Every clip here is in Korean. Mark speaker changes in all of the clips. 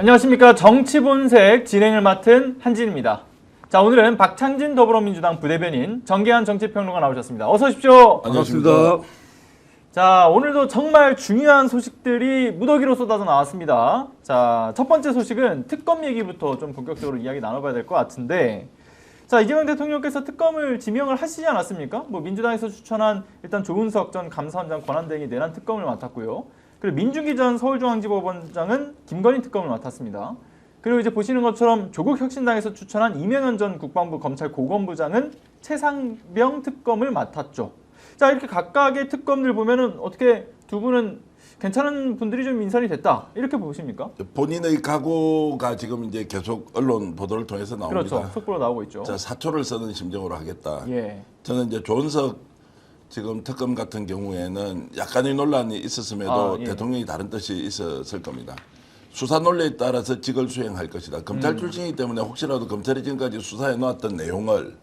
Speaker 1: 안녕하십니까. 정치본색 진행을 맡은 한진입니다. 자, 오늘은 박창진 더불어민주당 부대변인, 정계한 정치평론가 나오셨습니다. 어서 오십시오.
Speaker 2: 반갑습니다.
Speaker 1: 자, 오늘도 정말 중요한 소식들이 무더기로 쏟아져 나왔습니다. 자, 첫 번째 소식은 특검 얘기부터 좀 본격적으로 이야기 나눠봐야 될 것 같은데, 자, 이재명 대통령께서 특검을 지명을 하시지 않았습니까? 뭐 민주당에서 추천한 일단 조은석 전 감사원장 권한대행이 내란 특검을 맡았고요. 그리고 민중기 전 서울중앙지법원장은 김건희 특검을 맡았습니다. 그리고 이제 보시는 것처럼 조국혁신당에서 추천한 이명현 전 국방부 검찰 고검부장은 최상병 특검을 맡았죠. 자, 이렇게 각각의 특검들 보면은 어떻게 두 분은 괜찮은 분들이 좀 인선이 됐다, 이렇게 보십니까?
Speaker 2: 본인의 각오가 지금 이제 계속 언론 보도를 통해서 나옵니다.
Speaker 1: 그렇죠. 속보로 나오고 있죠.
Speaker 2: 자, 사초를 쓰는 심정으로 하겠다.
Speaker 1: 예.
Speaker 2: 저는 이제 조은석 지금 특검 같은 경우에는 약간의 논란이 있었음에도
Speaker 1: 예.
Speaker 2: 대통령이 다른 뜻이 있었을 겁니다. 수사 논리에 따라서 직을 수행할 것이다. 검찰 출신이기 때문에 혹시라도 검찰이 지금까지 수사해 놓았던 내용을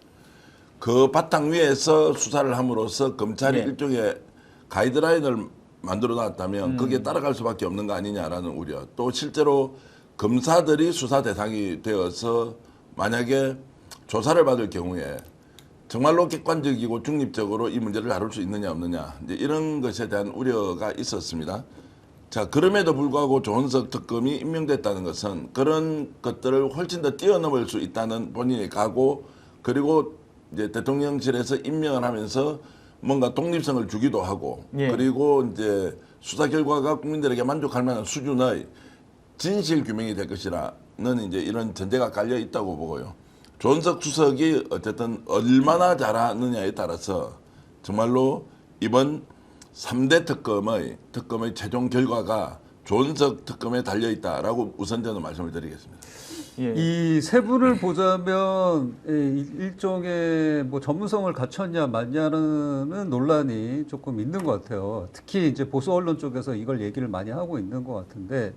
Speaker 2: 그 바탕 위에서 수사를 함으로써 검찰이
Speaker 1: 예.
Speaker 2: 일종의 가이드라인을 만들어 놨다면 거기에 따라갈 수밖에 없는 거 아니냐라는 우려. 또 실제로 검사들이 수사 대상이 되어서 만약에 조사를 받을 경우에 정말로 객관적이고 중립적으로 이 문제를 다룰 수 있느냐 없느냐, 이제 이런 것에 대한 우려가 있었습니다. 자, 그럼에도 불구하고 조은석 특검이 임명됐다는 것은 그런 것들을 훨씬 더 뛰어넘을 수 있다는 본인의 각오, 그리고 이제 대통령실에서 임명을 하면서 뭔가 독립성을 주기도 하고,
Speaker 1: 예.
Speaker 2: 그리고 이제 수사 결과가 국민들에게 만족할 만한 수준의 진실 규명이 될 것이라는 이제 이런 전제가 깔려 있다고 보고요. 조은석 수석이 어쨌든 얼마나 잘하느냐에 따라서 정말로 이번 3대 특검의 최종 결과가 조은석 특검에 달려있다라고 우선 저는 말씀을 드리겠습니다.
Speaker 1: 예.
Speaker 3: 이 세 분을 보자면 일종의 뭐 전문성을 갖췄냐 맞냐는 논란이 조금 있는 것 같아요. 특히 이제 보수 언론 쪽에서 이걸 얘기를 많이 하고 있는 것 같은데,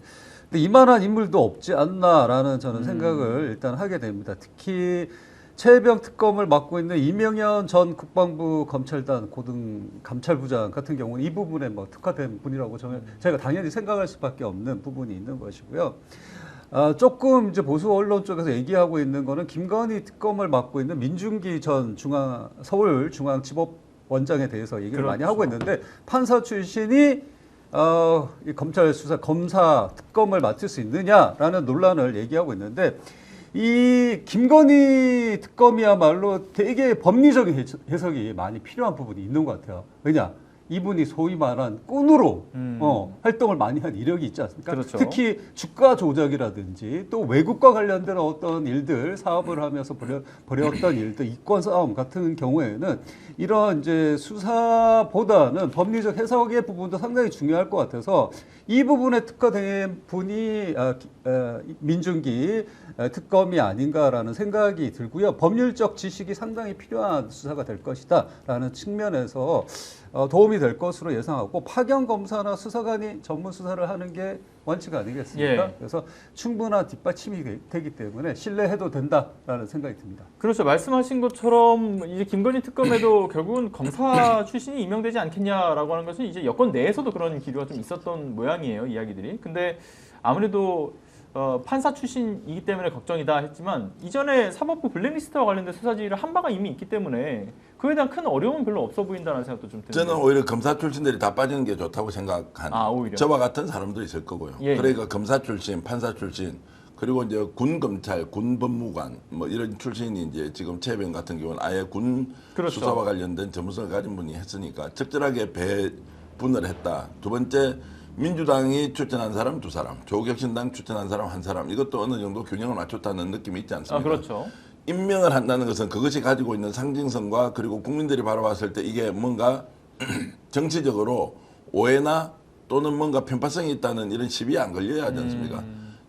Speaker 3: 근데 이만한 인물도 없지 않나라는 저는 생각을 일단 하게 됩니다. 특히 최혜병 특검을 맡고 있는 이명현 전 국방부 검찰단 고등 감찰부장 같은 경우는 이 부분에 뭐 특화된 분이라고 저희가 당연히 생각할 수밖에 없는 부분이 있는 것이고요. 조금 이제 보수 언론 쪽에서 얘기하고 있는 거는 김건희 특검을 맡고 있는 민중기 전 서울중앙지법원장에 대해서 얘기를 많이 하고 있는데, 판사 출신이 이 검찰 수사 검사 특검을 맡을 수 있느냐라는 논란을 얘기하고 있는데, 이 김건희 특검이야말로 되게 법리적인 해석이 많이 필요한 부분이 있는 것 같아요. 왜냐? 이분이 소위 말한 꾼으로 활동을 많이 한 이력이 있지 않습니까?
Speaker 1: 그렇죠.
Speaker 3: 특히 주가 조작이라든지 또 외국과 관련된 어떤 일들, 사업을 하면서 벌였던 일들, 이권 싸움 같은 경우에는 이런 이제 수사보다는 법리적 해석의 부분도 상당히 중요할 것 같아서 이 부분에 특화된 분이 민중기 특검이 아닌가라는 생각이 들고요. 법률적 지식이 상당히 필요한 수사가 될 것이다라는 측면에서 도움이 될 것으로 예상하고, 파견 검사나 수사관이 전문 수사를 하는 게 원칙 아니겠습니까?
Speaker 1: 예.
Speaker 3: 그래서 충분한 뒷받침이 되기 때문에 신뢰해도 된다라는 생각이 듭니다.
Speaker 1: 그렇죠. 말씀하신 것처럼 이제 김건희 특검에도 결국은 검사 출신이 임명되지 않겠냐라고 하는 것은 이제 여권 내에서도 그런 기류가 좀 있었던 모양이에요, 이야기들이. 근데 아무래도 판사 출신이기 때문에 걱정이다 했지만, 이전에 사법부 블랙리스트와 관련된 수사 지휘를 한 바가 이미 있기 때문에 그에 대한 큰 어려움은 별로 없어 보인다는 생각도 좀 드는데.
Speaker 2: 저는 오히려 검사 출신들이 다 빠지는 게 좋다고 생각한,
Speaker 1: 오히려.
Speaker 2: 저와 같은 사람도 있을 거고요.
Speaker 1: 예.
Speaker 2: 그러니까 검사 출신, 판사 출신, 그리고 이제 군 검찰, 군 법무관 뭐 이런 출신이 이제 지금 최혜병 같은 경우는 아예 군
Speaker 1: 그렇죠.
Speaker 2: 수사와 관련된 전문성을 가진 분이 했으니까 적절하게 배분을 했다. 두 번째, 민주당이 추천한 사람 2사람, 조국혁신당 추천한 사람 1사람, 이것도 어느 정도 균형을 맞췄다는 느낌이 있지 않습니까?
Speaker 1: 그렇죠.
Speaker 2: 임명을 한다는 것은 그것이 가지고 있는 상징성과, 그리고 국민들이 바라봤을 때 이게 뭔가 정치적으로 오해나 또는 뭔가 편파성이 있다는 이런 시비에 안 걸려야 하지 않습니까?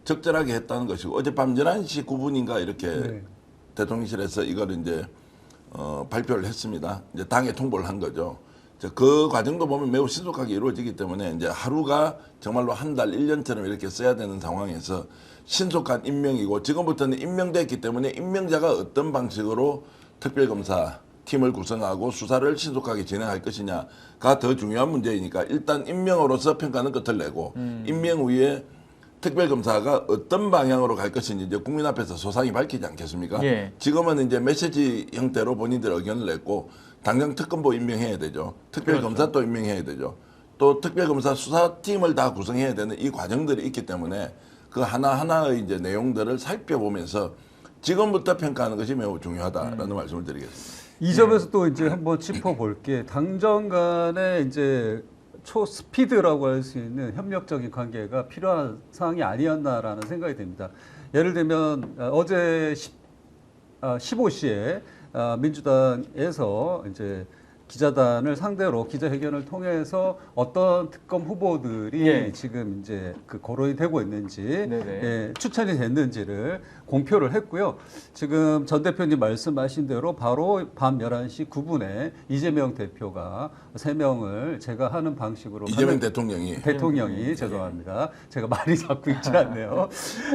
Speaker 2: 적절하게 했다는 것이고, 어젯밤 11시 9분인가 이렇게 대통령실에서 이걸 이제 발표를 했습니다. 이제 당에 통보를 한 거죠. 그 과정도 보면 매우 신속하게 이루어지기 때문에 이제 하루가 정말로 한 달, 1년처럼 이렇게 써야 되는 상황에서 신속한 임명이고, 지금부터는 임명됐기 때문에 임명자가 어떤 방식으로 특별검사 팀을 구성하고 수사를 신속하게 진행할 것이냐가 더 중요한 문제이니까, 일단 임명으로서 평가는 끝을 내고 임명 후에 특별검사가 어떤 방향으로 갈 것인지 이제 국민 앞에서 소상히 밝히지 않겠습니까?
Speaker 1: 예.
Speaker 2: 지금은 이제 메시지 형태로 본인들 의견을 냈고 당장 특검보 임명해야 되죠. 특별검사 또 임명해야 되죠. 또 특별검사 수사팀을 다 구성해야 되는 이 과정들이 있기 때문에 그 하나하나의 이제 내용들을 살펴보면서 지금부터 평가하는 것이 매우 중요하다라는 말씀을 드리겠습니다.
Speaker 3: 이 점에서 또 이제 한번 짚어볼 게 당정 간의 이제 초스피드라고 할 수 있는 협력적인 관계가 필요한 사항이 아니었나라는 생각이 듭니다. 예를 들면 어제 15시에 민주당에서 이제 기자단을 상대로 기자회견을 통해서 어떤 특검 후보들이
Speaker 1: 예.
Speaker 3: 지금 이제 그 거론이 되고 있는지
Speaker 1: 네네.
Speaker 3: 예, 추천이 됐는지를 공표를 했고요. 지금 전 대표님 말씀하신 대로 바로 밤 11시 9분에 이재명 대표가 3명을 제가 하는 방식으로
Speaker 2: 이재명 대통령이
Speaker 3: 대통령이 죄송합니다. 제가 말이 자꾸 있지 않네요.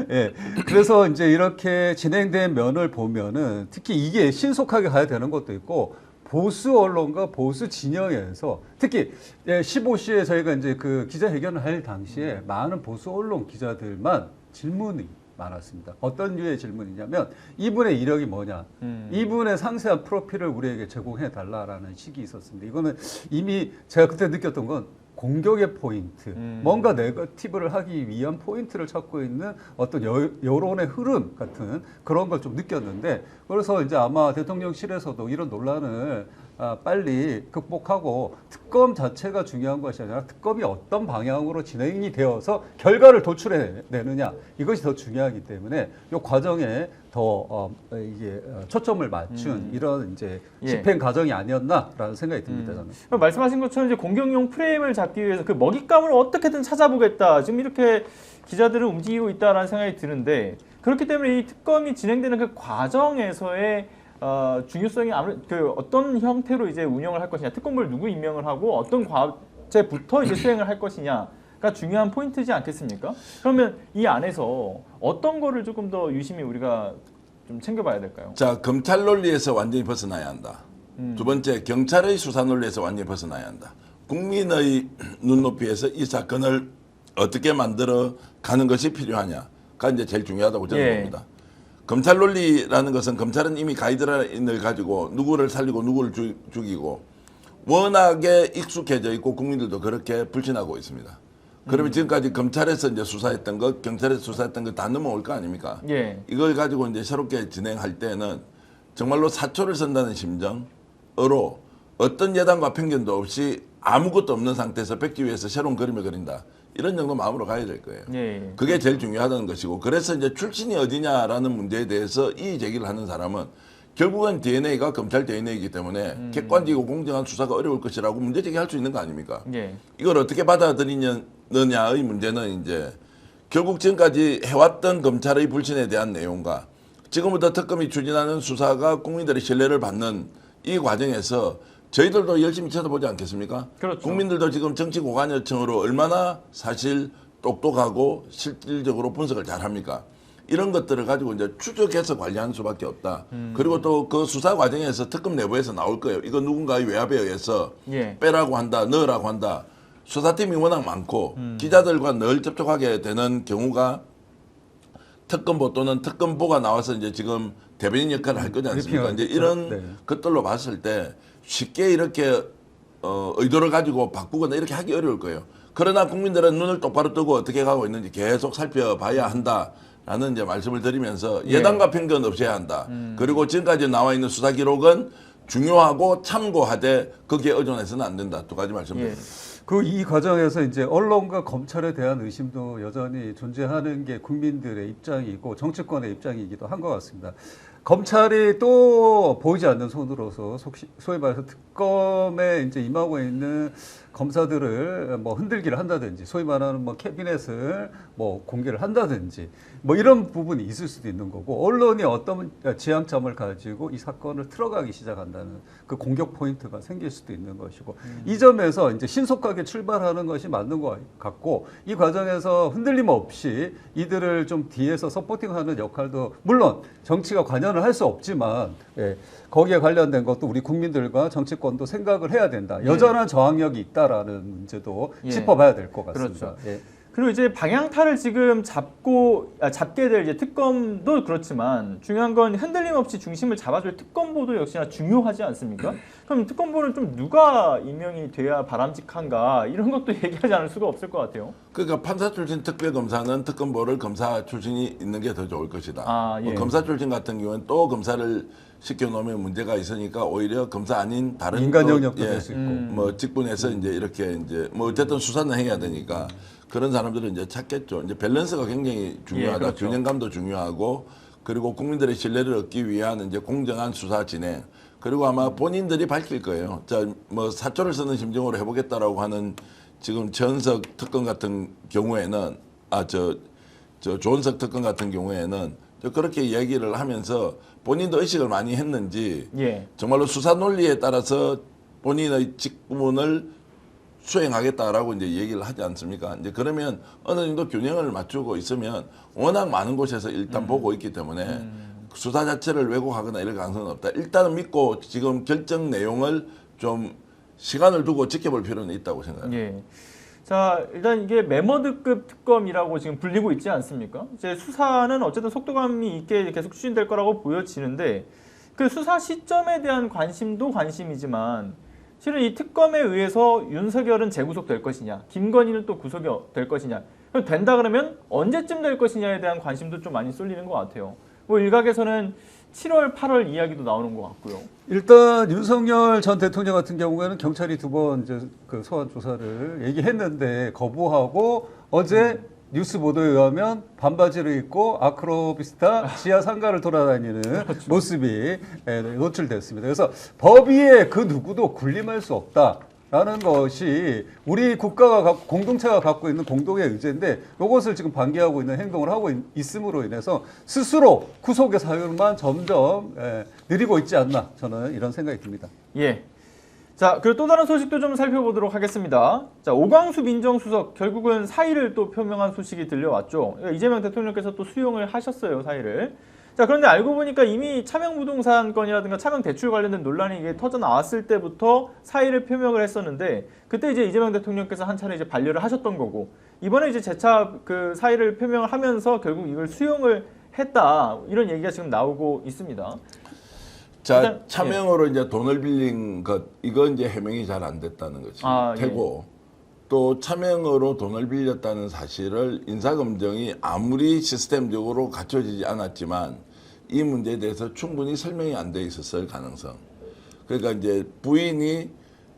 Speaker 3: 예. 그래서 이제 이렇게 진행된 면을 보면은 특히 이게 신속하게 가야 되는 것도 있고 보수 언론과 보수 진영에서 특히 15시에 저희가 이제 그 기자회견을 할 당시에 많은 보수 언론 기자들만 질문이 많았습니다. 어떤 류의 질문이냐면 이분의 이력이 뭐냐, 이분의 상세한 프로필을 우리에게 제공해 달라라는 식이 있었습니다. 이거는 이미 제가 그때 느꼈던 건 공격의 포인트, 뭔가 네거티브를 하기 위한 포인트를 찾고 있는 어떤 여론의 흐름 같은 그런 걸 좀 느꼈는데, 그래서 이제 아마 대통령실에서도 이런 논란을 빨리 극복하고 특검 자체가 중요한 것이 아니라 특검이 어떤 방향으로 진행이 되어서 결과를 도출해내느냐, 이것이 더 중요하기 때문에 이 과정에 더 이게 초점을 맞춘 이런 이제 집행 과정이 아니었나라는 생각이 듭니다. 저는.
Speaker 1: 말씀하신 것처럼 이제 공격용 프레임을 잡기 위해서 그 먹잇감을 어떻게든 찾아보겠다. 지금 이렇게 기자들은 움직이고 있다라는 생각이 드는데, 그렇기 때문에 이 특검이 진행되는 그 과정에서의 중요성이 아무래도 그 어떤 형태로 이제 운영을 할 것이냐, 특검을 누구 임명을 하고 어떤 과제부터 이제 수행을 할 것이냐가 중요한 포인트지 않겠습니까? 그러면 이 안에서 어떤 거를 조금 더 유심히 우리가 좀 챙겨봐야 될까요?
Speaker 2: 자, 검찰 논리에서 완전히 벗어나야 한다. 두 번째, 경찰의 수사 논리에서 완전히 벗어나야 한다. 국민의 눈높이에서 이 사건을 어떻게 만들어 가는 것이 필요하냐가 이제 제일 중요하다고 저는 봅니다. 검찰 논리라는 것은 검찰은 이미 가이드라인을 가지고 누구를 살리고 누구를 죽이고 워낙에 익숙해져 있고 국민들도 그렇게 불신하고 있습니다. 그러면 지금까지 검찰에서 이제 수사했던 것, 경찰에서 수사했던 것 다 넘어올 거 아닙니까?
Speaker 1: 예.
Speaker 2: 이걸 가지고 이제 새롭게 진행할 때는 정말로 사초를 선다는 심정으로 어떤 예단과 편견도 없이 아무것도 없는 상태에서 백지 위에서 새로운 그림을 그린다. 이런 정도 마음으로 가야 될 거예요.
Speaker 1: 예.
Speaker 2: 그게 제일 중요하다는 것이고, 그래서 이제 출신이 어디냐라는 문제에 대해서 이의 제기를 하는 사람은 결국은 DNA가 검찰 DNA이기 때문에 객관적이고 공정한 수사가 어려울 것이라고 문제 제기할 수 있는 거 아닙니까?
Speaker 1: 예.
Speaker 2: 이걸 어떻게 받아들이느냐의 문제는 이제 결국 지금까지 해왔던 검찰의 불신에 대한 내용과 지금부터 특검이 추진하는 수사가 국민들의 신뢰를 받는 이 과정에서 저희들도 열심히 쳐다보지 않겠습니까?
Speaker 1: 그렇죠.
Speaker 2: 국민들도 지금 정치 고관여층으로 얼마나 사실 똑똑하고 실질적으로 분석을 잘합니까? 이런 것들을 가지고 이제 추적해서 관리하는 수밖에 없다. 그리고 또 그 수사 과정에서 특검 내부에서 나올 거예요. 이거 누군가의 외압에 의해서 빼라고 한다, 넣으라고 한다. 수사팀이 워낙 많고 기자들과 늘 접촉하게 되는 경우가 특검보 또는 특검보가 나와서 이제 지금 대변인 역할을 할 거지 않습니까? 이제 이런 것들로 봤을 때 쉽게 이렇게 의도를 가지고 바꾸거나 이렇게 하기 어려울 거예요. 그러나 국민들은 눈을 똑바로 뜨고 어떻게 가고 있는지 계속 살펴봐야 한다라는 이제 말씀을 드리면서 예단과 편견 없애야 한다. 그리고 지금까지 나와 있는 수사 기록은 중요하고 참고하되 거기에 의존해서는 안 된다. 두 가지 말씀드립니다.
Speaker 3: 이 과정에서 이제 언론과 검찰에 대한 의심도 여전히 존재하는 게 국민들의 입장이고 정치권의 입장이기도 한 것 같습니다. 검찰이 또 보이지 않는 손으로서 소위 말해서 특검에 이제 임하고 있는 검사들을 뭐 흔들기를 한다든지 소위 말하는 뭐 캐비넷을 뭐 공개를 한다든지 뭐 이런 부분이 있을 수도 있는 거고, 언론이 어떤 지향점을 가지고 이 사건을 틀어가기 시작한다는 그 공격 포인트가 생길 수도 있는 것이고, 이 점에서 이제 신속하게 출발하는 것이 맞는 것 같고, 이 과정에서 흔들림 없이 이들을 좀 뒤에서 서포팅하는 역할도 물론 정치가 관여를 할 수 없지만 거기에 관련된 것도 우리 국민들과 정치권도 생각을 해야 된다. 여전한 저항력이 있다라는 문제도 짚어봐야 될 것 같습니다.
Speaker 1: 그렇죠. 그리고 이제 방향타를 지금 잡게 될 이제 특검도 그렇지만 중요한 건 흔들림 없이 중심을 잡아줄 특검보도 역시나 중요하지 않습니까? 그럼 특검보는 좀 누가 임명이 돼야 바람직한가 이런 것도 얘기하지 않을 수가 없을 것 같아요.
Speaker 2: 그러니까 판사 출신 특별검사는 특검보를 검사 출신이 있는 게 더 좋을 것이다.
Speaker 1: 아, 예.
Speaker 2: 뭐 검사 출신 같은 경우는 또 검사를 시켜놓으면 문제가 있으니까 오히려 검사 아닌 다른
Speaker 3: 인간
Speaker 2: 또,
Speaker 3: 영역도 될 수 있고.
Speaker 2: 뭐 직분에서 이제 이렇게 이제 뭐 어쨌든 수사는 해야 되니까 그런 사람들은 이제 찾겠죠. 이제 밸런스가 굉장히 중요하다.
Speaker 1: 예, 그렇죠.
Speaker 2: 균형감도 중요하고 그리고 국민들의 신뢰를 얻기 위한 이제 공정한 수사 진행. 그리고 아마 본인들이 밝힐 거예요. 자, 뭐 사초를 쓰는 심정으로 해보겠다라고 하는 지금 전석 특검 같은 경우에는 조은석 특검 같은 경우에는 그렇게 이야기를 하면서 본인도 의식을 많이 했는지
Speaker 1: 예.
Speaker 2: 정말로 수사 논리에 따라서 본인의 직분을 수행하겠다라고 이제 얘기를 하지 않습니까? 이제 그러면 어느 정도 균형을 맞추고 있으면 워낙 많은 곳에서 일단 보고 있기 때문에 수사 자체를 왜곡하거나 이럴 가능성은 없다. 일단은 믿고 지금 결정 내용을 좀 시간을 두고 지켜볼 필요는 있다고 생각합니다.
Speaker 1: 예. 자, 일단 이게 메머드급 특검이라고 지금 불리고 있지 않습니까? 이제 수사는 어쨌든 속도감이 있게 계속 추진될 거라고 보여지는데 그 수사 시점에 대한 관심도 관심이지만 실은 이 특검에 의해서 윤석열은 재구속될 것이냐, 김건희는 또 구속이 될 것이냐, 그럼 된다 그러면 언제쯤 될 것이냐에 대한 관심도 좀 많이 쏠리는 것 같아요. 뭐 일각에서는 7월, 8월 이야기도 나오는 것 같고요.
Speaker 3: 일단 윤석열 전 대통령 같은 경우에는 경찰이 2번 이제 그 소환 조사를 얘기했는데 거부하고 어제 뉴스 보도에 의하면 반바지를 입고 아크로비스타 지하 상가를 돌아다니는 모습이 노출됐습니다. 그래서 법위에 그 누구도 군림할 수 없다라는 것이 우리 국가가 공동체가 갖고 있는 공동의 의제인데 이것을 지금 반기하고 있는 행동을 하고 있음으로 인해서 스스로 구속의 사유만 점점 느리고 있지 않나 저는 이런 생각이 듭니다.
Speaker 1: 예. 자, 그리고 또 다른 소식도 좀 살펴보도록 하겠습니다. 자, 오광수 민정수석 결국은 사의를 또 표명한 소식이 들려왔죠. 그러니까 이재명 대통령께서 또 수용을 하셨어요, 사의를. 자, 그런데 알고 보니까 이미 차명부동산 건이라든가 차명 대출 관련된 논란이 이게 터져 나왔을 때부터 사의를 표명을 했었는데 그때 이제 이재명 대통령께서 한 차례 이제 반려를 하셨던 거고 이번에 이제 재차 그 사의를 표명을 하면서 결국 이걸 수용을 했다 이런 얘기가 지금 나오고 있습니다.
Speaker 2: 자,
Speaker 1: 일단,
Speaker 2: 차명으로 이제 돈을 빌린 것, 이건 이제 해명이 잘 안 됐다는 것이 되고, 또 차명으로 돈을 빌렸다는 사실을 인사검증이 아무리 시스템적으로 갖춰지지 않았지만 이 문제에 대해서 충분히 설명이 안 돼 있었을 가능성. 그러니까 이제 부인이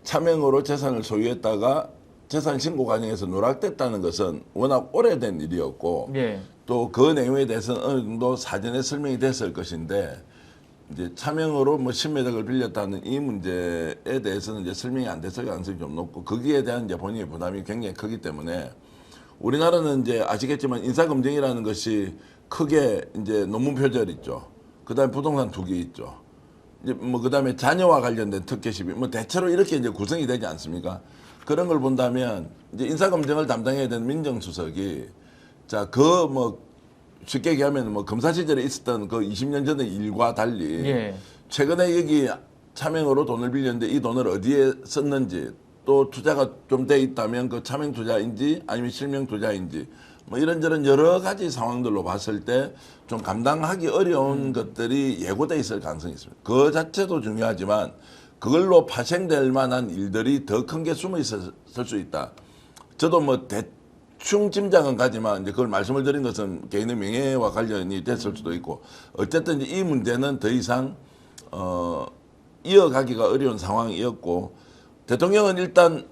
Speaker 2: 차명으로 재산을 소유했다가 재산 신고 과정에서 누락됐다는 것은 워낙 오래된 일이었고,
Speaker 1: 예.
Speaker 2: 또 그 내용에 대해서는 어느 정도 사전에 설명이 됐을 것인데, 이제 차명으로 뭐 10매덕을 빌렸다는 이 문제에 대해서는 이제 설명이 안 됐을 가능성이 좀 높고 거기에 대한 이제 본인의 부담이 굉장히 크기 때문에 우리나라는 이제 아시겠지만 인사검증이라는 것이 크게 이제 논문 표절 있죠. 그다음에 부동산 투기 있죠. 이제 뭐 그다음에 자녀와 관련된 특혜 시비 뭐 대체로 이렇게 이제 구성이 되지 않습니까? 그런 걸 본다면 이제 인사검증을 담당해야 되는 민정수석이 자 그 뭐 쉽게 얘기하면 뭐 검사 시절에 있었던 그 20년 전의 일과 달리
Speaker 1: 예.
Speaker 2: 최근에 여기 차명으로 돈을 빌렸는데 이 돈을 어디에 썼는지 또 투자가 좀 돼 있다면 그 차명 투자인지 아니면 실명 투자인지 뭐 이런저런 여러 가지 상황들로 봤을 때 좀 감당하기 어려운 것들이 예고돼 있을 가능성이 있습니다. 그 자체도 중요하지만 그걸로 파생될 만한 일들이 더 큰 게 숨어 있을 수 있다. 저도 뭐 대충 짐작은 가지만 이제 그걸 말씀을 드린 것은 개인의 명예와 관련이 됐을 수도 있고 어쨌든 이 문제는 더 이상 이어가기가 어려운 상황이었고 대통령은 일단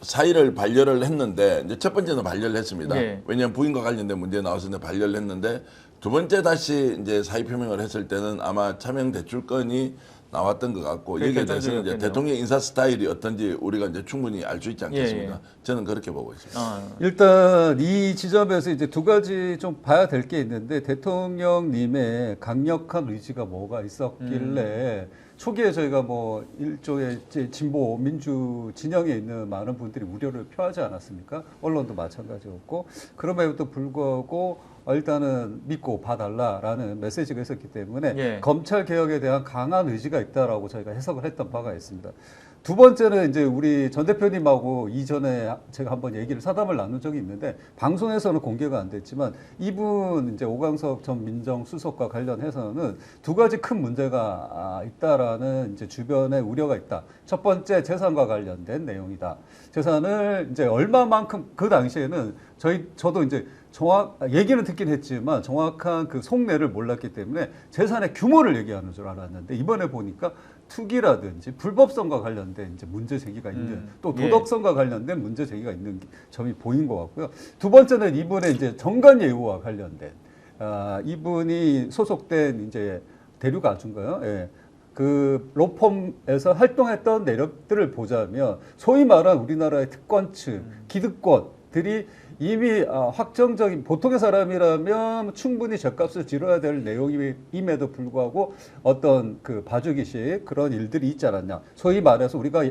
Speaker 2: 사의를 반려를 했는데 이제 첫 번째는 반려를 했습니다.
Speaker 1: 네.
Speaker 2: 왜냐하면 부인과 관련된 문제 나왔었는데 반려를 했는데 두 번째 다시 이제 사의 표명을 했을 때는 아마 차명 대출 건이 나왔던 것 같고 여기에 대해서는 이제 대통령 인사 스타일이 어떤지 우리가 이제 충분히 알 수 있지 않겠습니까?
Speaker 1: 예.
Speaker 2: 저는 그렇게 보고 있습니다.
Speaker 3: 일단 이 지점에서 이제 두 가지 좀 봐야 될 게 있는데 대통령님의 강력한 의지가 뭐가 있었길래 초기에 저희가 뭐 일종의 이제 진보 민주 진영에 있는 많은 분들이 우려를 표하지 않았습니까? 언론도 마찬가지였고 그럼에도 불구하고 일단은 믿고 봐달라라는 메시지가 있었기 때문에
Speaker 1: 예.
Speaker 3: 검찰 개혁에 대한 강한 의지가 있다라고 저희가 해석을 했던 바가 있습니다. 두 번째는 이제 우리 전 대표님하고 이전에 제가 한번 얘기를 사담을 나눈 적이 있는데 방송에서는 공개가 안 됐지만 이분 이제 오광석 전 민정수석과 관련해서는 두 가지 큰 문제가 있다라는 이제 주변에 우려가 있다. 첫 번째 재산과 관련된 내용이다. 재산을 이제 얼마만큼 그 당시에는 저도 이제 얘기는 듣긴 했지만 정확한 그 속내를 몰랐기 때문에 재산의 규모를 얘기하는 줄 알았는데 이번에 보니까 투기라든지 불법성과 관련된 이제 문제 제기가 있는 또 도덕성과 관련된 문제 제기가 있는 점이 보인 것 같고요. 두 번째는 이분의 이제 정관예우와 관련된 이분이 소속된 이제 대류가주인가요? 예. 그 로펌에서 활동했던 내력들을 보자면 소위 말한 우리나라의 특권층, 기득권들이 이미 확정적인 보통의 사람이라면 충분히 죗값을 치러야 될 내용임에도 불구하고 어떤 그 봐주기식 그런 일들이 있지 않았냐. 소위 말해서 우리가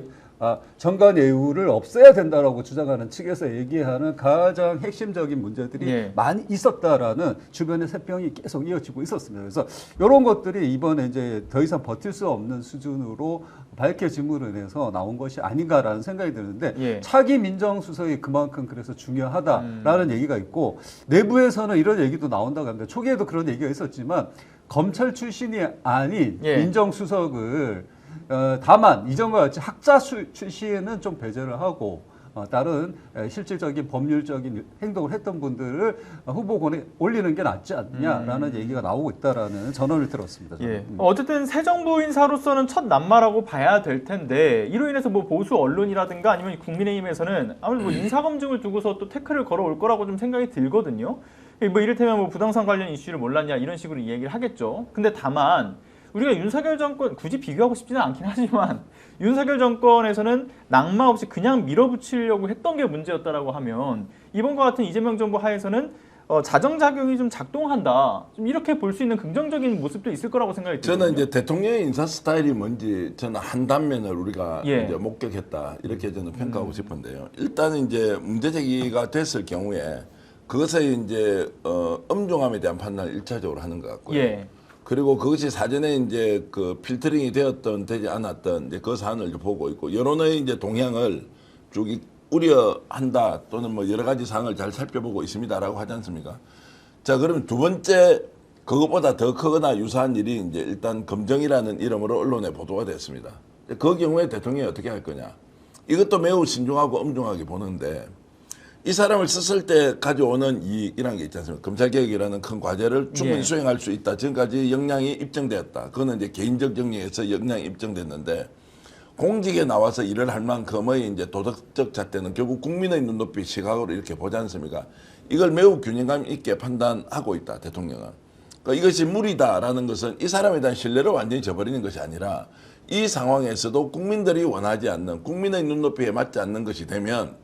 Speaker 3: 정관예우를 없애야 된다라고 주장하는 측에서 얘기하는 가장 핵심적인 문제들이 많이 있었다라는 주변의 세평이 계속 이어지고 있었습니다. 그래서 이런 것들이 이번에 이제 더 이상 버틸 수 없는 수준으로 밝혀짐으로 인해서 나온 것이 아닌가라는 생각이 드는데 차기 민정수석이 그만큼 그래서 중요하다라는 얘기가 있고 내부에서는 이런 얘기도 나온다고 합니다. 초기에도 그런 얘기가 있었지만 검찰 출신이 아닌 민정수석을 다만 이전과 같이 학자 출신은 좀 배제를 하고 다른 실질적인 법률적인 행동을 했던 분들을 후보군에 올리는 게 낫지 않냐라는 얘기가 나오고 있다라는 전언을 들었습니다.
Speaker 1: 어쨌든 새 정부 인사로서는 첫 난마라고 봐야 될 텐데 이로 인해서 뭐 보수 언론이라든가 아니면 국민의힘에서는 아무래도 뭐 인사 검증을 두고서 또 태클을 걸어올 거라고 좀 생각이 들거든요. 뭐 이를테면 뭐 부동산 관련 이슈를 몰랐냐 이런 식으로 이야기를 하겠죠. 근데 다만 우리가 윤석열 정권 굳이 비교하고 싶지는 않긴 하지만 윤석열 정권에서는 낙마 없이 그냥 밀어붙이려고 했던 게 문제였다라고 하면 이번과 같은 이재명 정부 하에서는 자정작용이 좀 작동한다. 좀 이렇게 볼 수 있는 긍정적인 모습도 있을 거라고 생각이 들거든요.
Speaker 2: 저는 이제 대통령의 인사 스타일이 뭔지 저는 한 단면을 우리가 이제 목격했다 이렇게 저는 평가하고 싶은데요. 일단은 이제 문제 제기가 됐을 경우에 그것에 이제 엄중함에 대한 판단을 1차적으로 하는 것 같고요. 그리고 그것이 사전에 이제 그 필터링이 되었던 되지 않았던 이제 그 사안을 보고 있고 여론의 이제 동향을 쭉 우려한다 또는 뭐 여러 가지 사항을 잘 살펴보고 있습니다라고 하지 않습니까? 자, 그러면 두 번째 그것보다 더 크거나 유사한 일이 이제 일단 검정이라는 이름으로 언론에 보도가 됐습니다. 그 경우에 대통령이 어떻게 할 거냐? 이것도 매우 신중하고 엄중하게 보는데 이 사람을 썼을 때 가져오는 이익이라는 게 있지 않습니까? 검찰개혁이라는 큰 과제를 충분히 수행할 수 있다. 지금까지 역량이 입증되었다. 그거는 이제 개인적 영역에서 역량이 입증됐는데 공직에 나와서 일을 할 만큼의 이제 도덕적 잣대는 결국 국민의 눈높이 시각으로 이렇게 보지 않습니까? 이걸 매우 균형감 있게 판단하고 있다. 대통령은. 그러니까 이것이 무리다라는 것은 이 사람에 대한 신뢰를 완전히 저버리는 것이 아니라 이 상황에서도 국민들이 원하지 않는 국민의 눈높이에 맞지 않는 것이 되면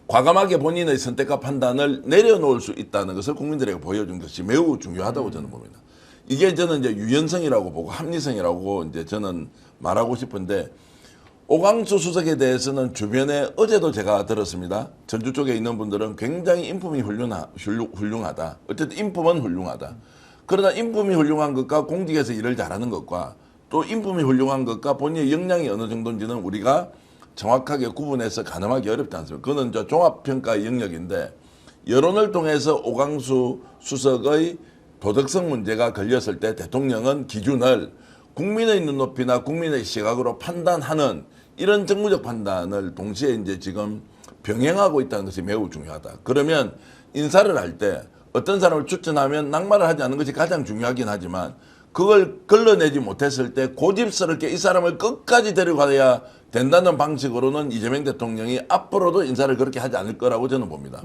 Speaker 2: 과감하게 본인의 선택과 판단을 내려놓을 수 있다는 것을 국민들에게 보여준 것이 매우 중요하다고 저는 봅니다. 이게 저는 이제 유연성이라고 보고 합리성이라고 이제 저는 말하고 싶은데 오광수 수석에 대해서는 주변에 어제도 제가 들었습니다. 전주 쪽에 있는 분들은 굉장히 인품이 훌륭하다. 어쨌든 인품은 훌륭하다. 그러나 인품이 훌륭한 것과 공직에서 일을 잘하는 것과 또 인품이 훌륭한 것과 본인의 역량이 어느 정도인지는 우리가 정확하게 구분해서 가늠하기 어렵지 않습니까? 그거는 저 종합평가의 영역인데 여론을 통해서 오광수 수석의 도덕성 문제가 걸렸을 때 대통령은 기준을 국민의 눈높이나 국민의 시각으로 판단하는 이런 정무적 판단을 동시에 이제 지금 병행하고 있다는 것이 매우 중요하다. 그러면 인사를 할 때 어떤 사람을 추천하면 낙마를 하지 않는 것이 가장 중요하긴 하지만 그걸 걸러내지 못했을 때 고집스럽게 이 사람을 끝까지 데려가야 된다는 방식으로는 이재명 대통령이 앞으로도 인사를 그렇게 하지 않을 거라고 저는 봅니다.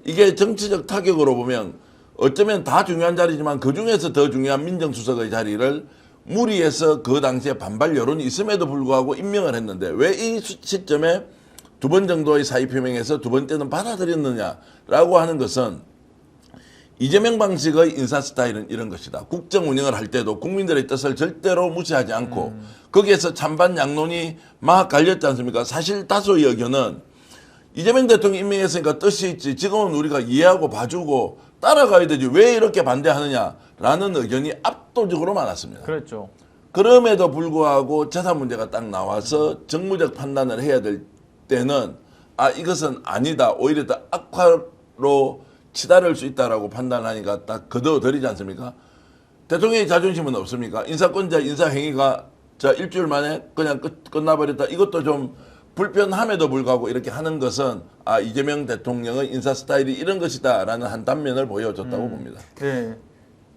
Speaker 2: 이게 정치적 타격으로 보면 어쩌면 다 중요한 자리지만 그중에서 더 중요한 민정수석의 자리를 무리해서 그 당시에 반발 여론이 있음에도 불구하고 임명을 했는데 왜 이 시점에 두 번 정도의 사의 표명에서 두 번째는 받아들였느냐라고 하는 것은 이재명 방식의 인사 스타일은 이런 것이다. 국정 운영을 할 때도 국민들의 뜻을 절대로 무시하지 않고 거기에서 찬반 양론이 막 갈렸지 않습니까? 사실 다수의 의견은 이재명 대통령 임명했으니까 뜻이 있지. 지금은 우리가 이해하고 봐주고 따라가야 되지. 왜 이렇게 반대하느냐라는 의견이 압도적으로 많았습니다.
Speaker 1: 그렇죠.
Speaker 2: 그럼에도 불구하고 재산 문제가 딱 나와서 정무적 판단을 해야 될 때는 이것은 아니다. 오히려 더 악화로 치달을 수 있다라고 판단하니까 딱 거둬들이지 않습니까? 대통령의 자존심은 없습니까? 인사권자 인사행위가 일주일 만에 그냥 끝나버렸다. 이것도 좀 불편함에도 불구하고 이렇게 하는 것은 이재명 대통령의 인사 스타일이 이런 것이다라는 한 단면을 보여줬다고 봅니다.
Speaker 1: 네.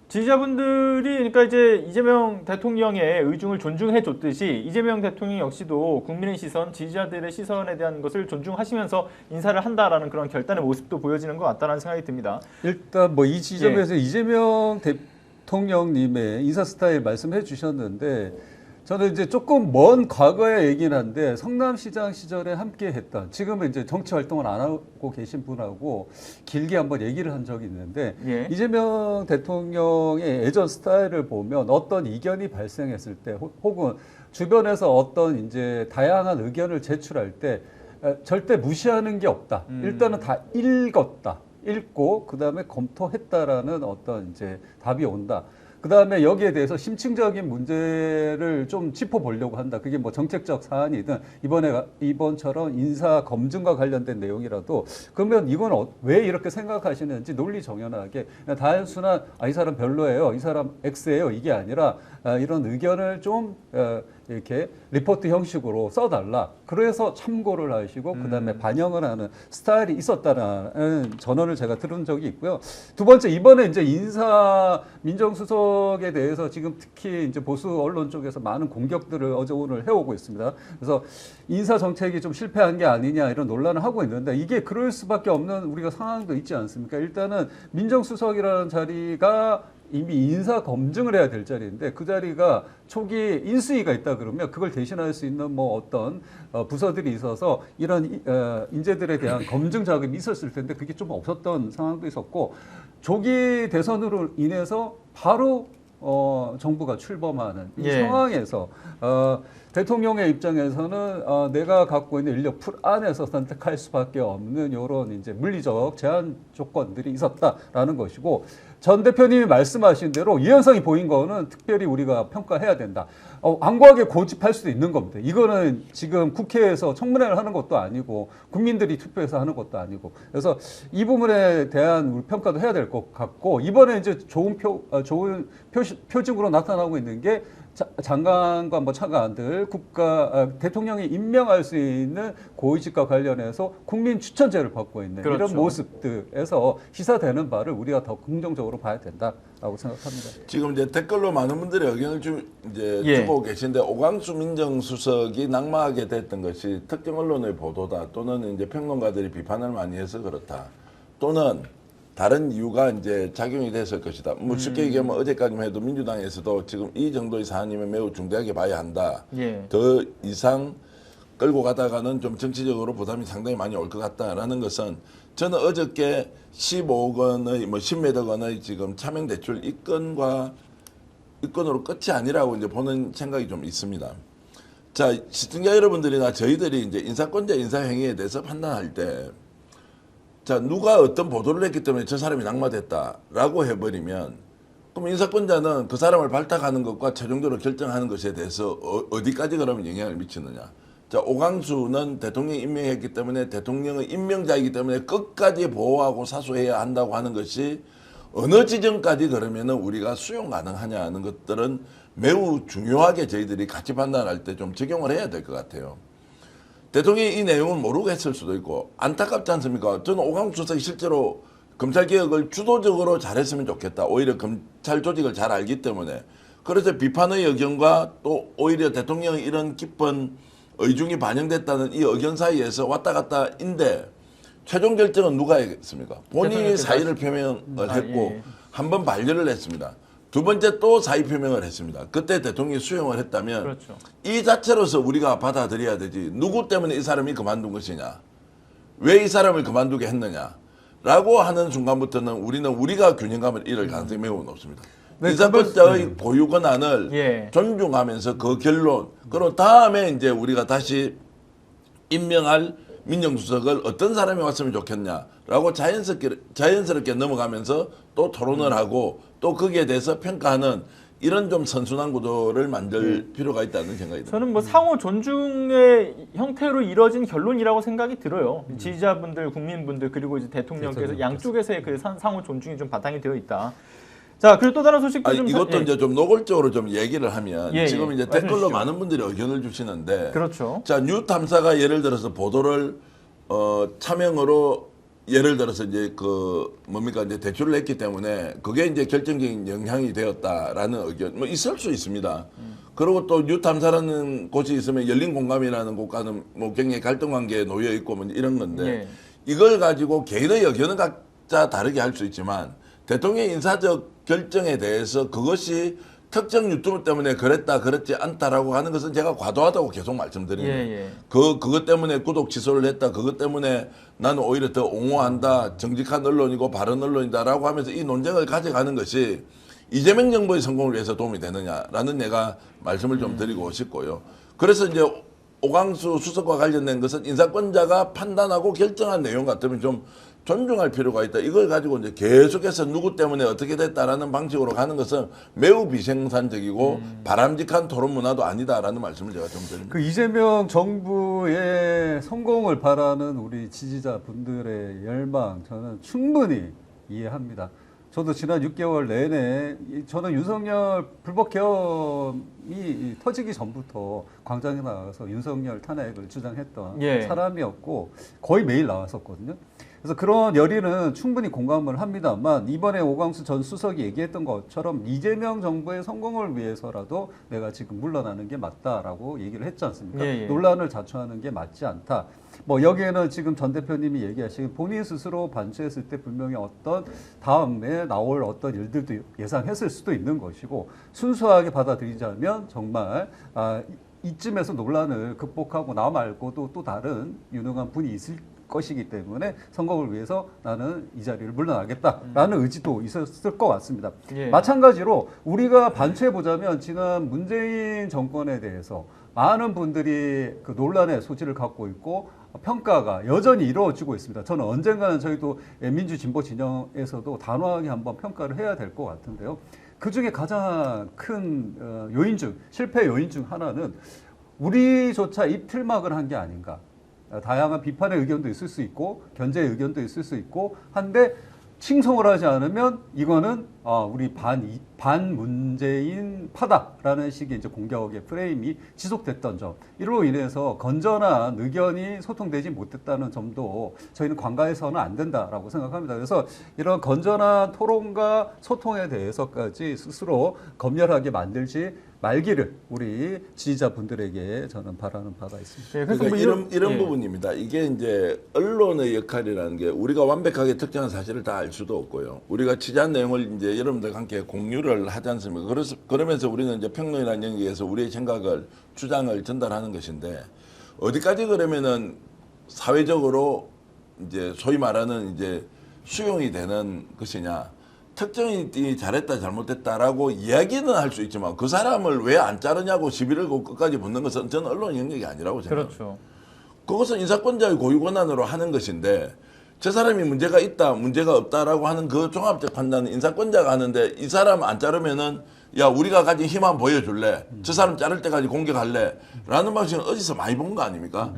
Speaker 1: 지지자분들이 그러니까 이제 이재명 대통령의 의중을 존중해 줬듯이 이재명 대통령 역시도 국민의 시선, 지지자들의 시선에 대한 것을 존중하시면서 인사를 한다라는 그런 결단의 모습도 보여지는 것 같다라는 생각이 듭니다.
Speaker 3: 일단 뭐 이 지점에서 이재명 대통령님의 인사 스타일 말씀해 주셨는데 저는 이제 조금 먼 과거의 얘기긴 한데 성남시장 시절에 함께 했던 지금은 이제 정치 활동을 안 하고 계신 분하고 길게 한번 얘기를 한 적이 있는데 이재명 대통령의 예전 스타일을 보면 어떤 이견이 발생했을 때 혹은 주변에서 어떤 이제 다양한 의견을 제출할 때 절대 무시하는 게 없다. 일단은 다 읽고 그다음에 검토했다라는 어떤 이제 답이 온다. 그 다음에 여기에 대해서 심층적인 문제를 좀 짚어보려고 한다. 그게 뭐 정책적 사안이든 이번처럼 인사 검증과 관련된 내용이라도 그러면 이건 왜 이렇게 생각하시는지 논리 정연하게 그냥 단순한 이 사람 별로예요. 이 사람 X예요. 이게 아니라 이런 의견을 좀 이렇게 리포트 형식으로 써달라. 그래서 참고를 하시고 그다음에 반영을 하는 스타일이 있었다는 전언을 제가 들은 적이 있고요. 두 번째 이번에 이제 인사 민정수석에 대해서 지금 특히 이제 보수 언론 쪽에서 많은 공격들을 어제 오늘 해오고 있습니다. 그래서 인사 정책이 좀 실패한 게 아니냐 이런 논란을 하고 있는데 이게 그럴 수밖에 없는 우리가 상황도 있지 않습니까? 일단은 민정수석이라는 자리가 이미 인사 검증을 해야 될 자리인데 그 자리가 초기 인수위가 있다 그러면 그걸 대신할 수 있는 뭐 어떤 부서들이 있어서 이런 인재들에 대한 검증 자금이 있었을 텐데 그게 좀 없었던 상황도 있었고 조기 대선으로 인해서 바로 정부가 출범하는 이 상황에서 대통령의 입장에서는 내가 갖고 있는 인력 풀 안에서 선택할 수밖에 없는 이런 이제 물리적 제한 조건들이 있었다라는 것이고 전 대표님이 말씀하신 대로 유연성이 보인 거는 특별히 우리가 평가해야 된다. 완고하게 고집할 수도 있는 겁니다. 이거는 지금 국회에서 청문회를 하는 것도 아니고 국민들이 투표해서 하는 것도 아니고 그래서 이 부분에 대한 우리 평가도 해야 될 것 같고 이번에 이제 좋은 표징으로 나타나고 있는 게 장관과 뭐 차관들 대통령이 임명할 수 있는 고위직과 관련해서 국민 추천제를 받고 있는
Speaker 1: 그렇죠.
Speaker 3: 이런 모습들에서 시사되는 바를 우리가 더 긍정적으로 봐야 된다라고 생각합니다.
Speaker 2: 지금 이제 댓글로 많은 분들이 의견을 주고 계신데 오광수 민정수석이 낙마하게 됐던 것이 특정 언론의 보도다 또는 이제 평론가들이 비판을 많이 해서 그렇다 또는 다른 이유가 이제 작용이 됐을 것이다. 뭐 쉽게 얘기하면 어제까지만 해도 민주당에서도 지금 이 정도의 사안이면 매우 중대하게 봐야 한다. 더 이상 끌고 가다가는 좀 정치적으로 부담이 상당히 많이 올 것 같다라는 것은 저는 어저께 15억 원의 뭐 10몇 원의 지금 차명 대출 이건으로 끝이 아니라고 이제 보는 생각이 좀 있습니다. 자, 시청자 여러분들이나 저희들이 이제 인사권자 인사행위에 대해서 판단할 때 자, 누가 어떤 보도를 했기 때문에 저 사람이 낙마됐다라고 해버리면 그럼 인사권자는 그 사람을 발탁하는 것과 최종적으로 결정하는 것에 대해서 어디까지 그러면 영향을 미치느냐. 자, 오광수는 대통령이 임명했기 때문에 대통령의 임명자이기 때문에 끝까지 보호하고 사수해야 한다고 하는 것이 어느 지점까지 그러면은 우리가 수용 가능하냐 하는 것들은 매우 중요하게 저희들이 같이 판단할 때 좀 적용을 해야 될 것 같아요. 대통령이 이 내용을 모르고 했을 수도 있고 안타깝지 않습니까? 저는 오광수 수석이 실제로 검찰개혁을 주도적으로 잘했으면 좋겠다. 오히려 검찰 조직을 잘 알기 때문에. 그래서 비판의 의견과 또 오히려 대통령의 이런 깊은 의중이 반영됐다는 이 의견 사이에서 왔다 갔다인데 최종 결정은 누가 했습니까? 본인이 사의를 표명을 했고 한 번 반려를 했습니다. 두 번째 또 사의 표명을 했습니다. 그때 대통령이 수용을 했다면
Speaker 1: 그렇죠.
Speaker 2: 이 자체로서 우리가 받아들여야 되지. 누구 때문에 이 사람이 그만둔 것이냐. 왜 이 사람을 그만두게 했느냐. 라고 하는 순간부터는 우리가 균형감을 잃을 가능성이 매우 높습니다. 인사권자의 고유 권한을 존중하면서 그 결론, 그리고 다음에 이제 우리가 다시 임명할 민정수석을 어떤 사람이 왔으면 좋겠냐라고 자연스럽게 넘어가면서 또 토론을 하고 또 거기에 대해서 평가하는 이런 좀 선순환 구도를 만들 필요가 있다는 생각이 듭니다.
Speaker 1: 저는 뭐 상호 존중의 형태로 이뤄진 결론이라고 생각이 들어요. 지지자분들, 국민분들 그리고 이제 대통령께서 양쪽에서의 그 상호 존중이 좀 바탕이 되어 있다. 자, 그리고 또 다른 소식도 좀
Speaker 2: 이것도 이제 좀 노골적으로 좀 얘기를 하면 지금 이제
Speaker 1: 말씀해
Speaker 2: 댓글로
Speaker 1: 주시죠.
Speaker 2: 많은 분들이 의견을 주시는데
Speaker 1: 그렇죠.
Speaker 2: 자, 뉴 탐사가 예를 들어서 보도를 차명으로 예를 들어서 이제 그 뭡니까 이제 대출을 했기 때문에 그게 이제 결정적인 영향이 되었다라는 의견 뭐 있을 수 있습니다. 그리고 또 뉴 탐사라는 곳이 있으면 열린 공감이라는 곳과는 뭐 굉장히 갈등 관계에 놓여 있고 뭐 이런 건데
Speaker 1: 예.
Speaker 2: 이걸 가지고 개인의 의견은 각자 다르게 할 수 있지만 대통령의 인사적 결정에 대해서 그것이 특정 유튜브 때문에 그랬다 그렇지 않다라고 하는 것은 제가 과도하다고 계속 말씀드립니다.
Speaker 1: 예.
Speaker 2: 그것 때문에 구독 취소를 했다. 그것 때문에 나는 오히려 더 옹호한다. 정직한 언론이고 바른 언론이다라고 하면서 이 논쟁을 가져가는 것이 이재명 정부의 성공을 위해서 도움이 되느냐라는 내가 말씀을 좀 드리고 싶고요. 그래서 이제 오광수 수석과 관련된 것은 인사권자가 판단하고 결정한 내용 같으면 좀 존중할 필요가 있다. 이걸 가지고 이제 계속해서 누구 때문에 어떻게 됐다라는 방식으로 가는 것은 매우 비생산적이고 바람직한 토론 문화도 아니다라는 말씀을 제가 좀 드립니다.
Speaker 3: 그 이재명 정부의 성공을 바라는 우리 지지자분들의 열망 저는 충분히 이해합니다. 저도 지난 6개월 내내 저는 윤석열 불법 계엄이 터지기 전부터 광장에 나가서 윤석열 탄핵을 주장했던 사람이었고 거의 매일 나왔었거든요. 그래서 그런 열의는 충분히 공감을 합니다만 이번에 오광수 전 수석이 얘기했던 것처럼 이재명 정부의 성공을 위해서라도 내가 지금 물러나는 게 맞다라고 얘기를 했지 않습니까? 논란을 자초하는 게 맞지 않다. 뭐 여기에는 지금 전 대표님이 얘기하신 본인 스스로 반추했을 때 분명히 어떤 다음에 나올 어떤 일들도 예상했을 수도 있는 것이고 순수하게 받아들이자면 정말 이쯤에서 논란을 극복하고 나 말고도 또 다른 유능한 분이 있을 것이기 때문에 선거를 위해서 나는 이 자리를 물러나겠다라는 의지도 있었을 것 같습니다. 마찬가지로 우리가 반추해보자면 지난 문재인 정권에 대해서 많은 분들이 그 논란의 소지를 갖고 있고 평가가 여전히 이루어지고 있습니다. 저는 언젠가는 저희도 민주 진보 진영에서도 단호하게 한번 평가를 해야 될 것 같은데요. 그 중에 가장 큰 요인 중 실패 요인 중 하나는 우리조차 입틀막을 한 게 아닌가. 다양한 비판의 의견도 있을 수 있고 견제의 의견도 있을 수 있고 한데 칭송을 하지 않으면 이거는 우리 반문재인 파다라는 식의 이제 공격의 프레임이 지속됐던 점 이로 인해서 건전한 의견이 소통되지 못했다는 점도 저희는 관가해서는 안 된다라고 생각합니다. 그래서 이런 건전한 토론과 소통에 대해서까지 스스로 검열하게 만들지 말기를 우리 지지자분들에게 저는 바라는 바가 있습니다.
Speaker 2: 그러니까 이런 부분입니다. 이게 이제 언론의 역할이라는 게 우리가 완벽하게 특정한 사실을 다 알 수도 없고요. 우리가 취재한 내용을 이제 여러분들과 함께 공유를 하지 않습니까? 그러면서 우리는 이제 평론이라는 영역에서 우리의 생각을 주장을 전달하는 것인데 어디까지 그러면은 사회적으로 이제 소위 말하는 이제 수용이 되는 것이냐? 특정인이 잘했다 잘못했다라고 이야기는 할 수 있지만 그 사람을 왜 안 자르냐고 시비를 걸고 끝까지 붙는 것은 저는 언론 영역이 아니라고 생각합니다.
Speaker 1: 그렇죠.
Speaker 2: 그것은 인사권자의 고유 권한으로 하는 것인데 저 사람이 문제가 있다 문제가 없다라고 하는 그 종합적 판단은 인사권자가 하는데 이 사람 안 자르면은 야 우리가 가진 힘 한번 보여줄래? 저 사람 자를 때까지 공격할래? 라는 방식은 어디서 많이 본 거 아닙니까?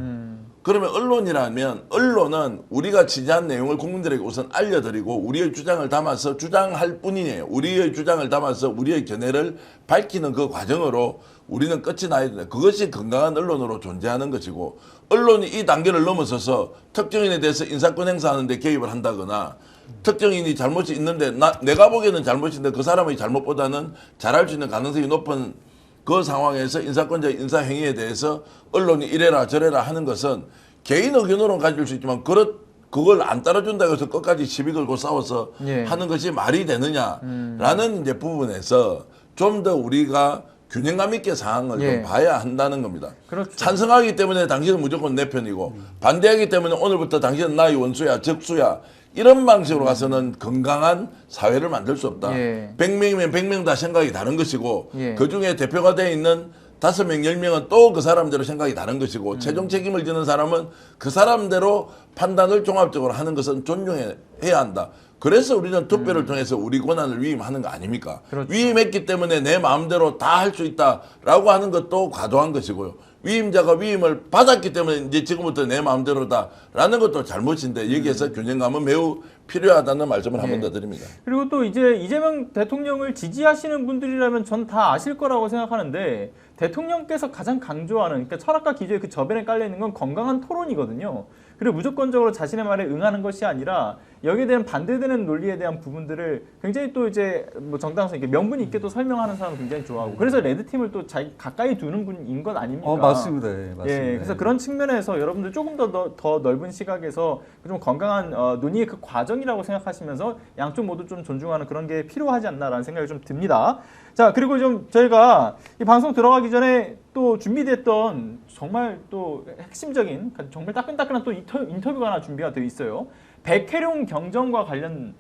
Speaker 2: 그러면 언론이라면 언론은 우리가 취재한 내용을 국민들에게 우선 알려드리고 우리의 주장을 담아서 주장할 뿐이에요. 우리의 주장을 담아서 우리의 견해를 밝히는 그 과정으로 우리는 끝이 나야 된다. 그것이 건강한 언론으로 존재하는 것이고 언론이 이 단계를 넘어서서 특정인에 대해서 인사권 행사하는 데 개입을 한다거나 특정인이 잘못이 있는데 내가 보기에는 잘못인데 그 사람의 잘못보다는 잘할 수 있는 가능성이 높은 그 상황에서 인사권자의 인사행위에 대해서 언론이 이래라 저래라 하는 것은 개인 의견으로는 가질 수 있지만 그걸 안 따라준다고 해서 끝까지 시비 걸고 싸워서 하는 것이 말이 되느냐라는 이제 부분에서 좀 더 우리가 균형감 있게 상황을 좀 봐야 한다는 겁니다.
Speaker 1: 그렇죠.
Speaker 2: 찬성하기 때문에 당신은 무조건 내 편이고 반대하기 때문에 오늘부터 당신은 나의 원수야 적수야 이런 방식으로 가서는 건강한 사회를 만들 수 없다. 100명이면 100명 다 생각이 다른 것이고 그중에 대표가 되어 있는 5명, 10명은 또 그 사람대로 생각이 다른 것이고 최종 책임을 지는 사람은 그 사람대로 판단을 종합적으로 하는 것은 존중해야 한다. 그래서 우리는 투표를 통해서 우리 권한을 위임하는 거 아닙니까?
Speaker 1: 그렇죠.
Speaker 2: 위임했기 때문에 내 마음대로 다 할 수 있다라고 하는 것도 과도한 것이고요. 위임자가 위임을 받았기 때문에 이제 지금부터 내 마음대로다라는 것도 잘못인데 여기에서 균형감은 매우 필요하다는 말씀을 한 번 더 드립니다.
Speaker 1: 그리고 또 이제 이재명 대통령을 지지하시는 분들이라면 전 다 아실 거라고 생각하는데 대통령께서 가장 강조하는 그러니까 철학과 기조의 그 저변에 깔려 있는 건 건강한 토론이거든요. 그리고 무조건적으로 자신의 말에 응하는 것이 아니라 여기에 대한 반대되는 논리에 대한 부분들을 굉장히 또 이제 뭐 정당성 있게 명분 있게 또 설명하는 사람을 굉장히 좋아하고 그래서 레드팀을 또 자기 가까이 두는 분인 것 아닙니까?
Speaker 3: 맞습니다. 예, 맞습니다.
Speaker 1: 예, 그래서 그런 측면에서 여러분들 조금 더 넓은 시각에서 좀 건강한 논의의 그 과정이라고 생각하시면서 양쪽 모두 좀 존중하는 그런 게 필요하지 않나라는 생각이 좀 듭니다. 자, 그리고 좀 저희가 이 방송 들어가기 전에 또 준비됐던 정말 또 핵심적인 정말 따끈따끈한 또 인터뷰가 하나 준비가 되어 있어요. 백혜룡 경정과 관련한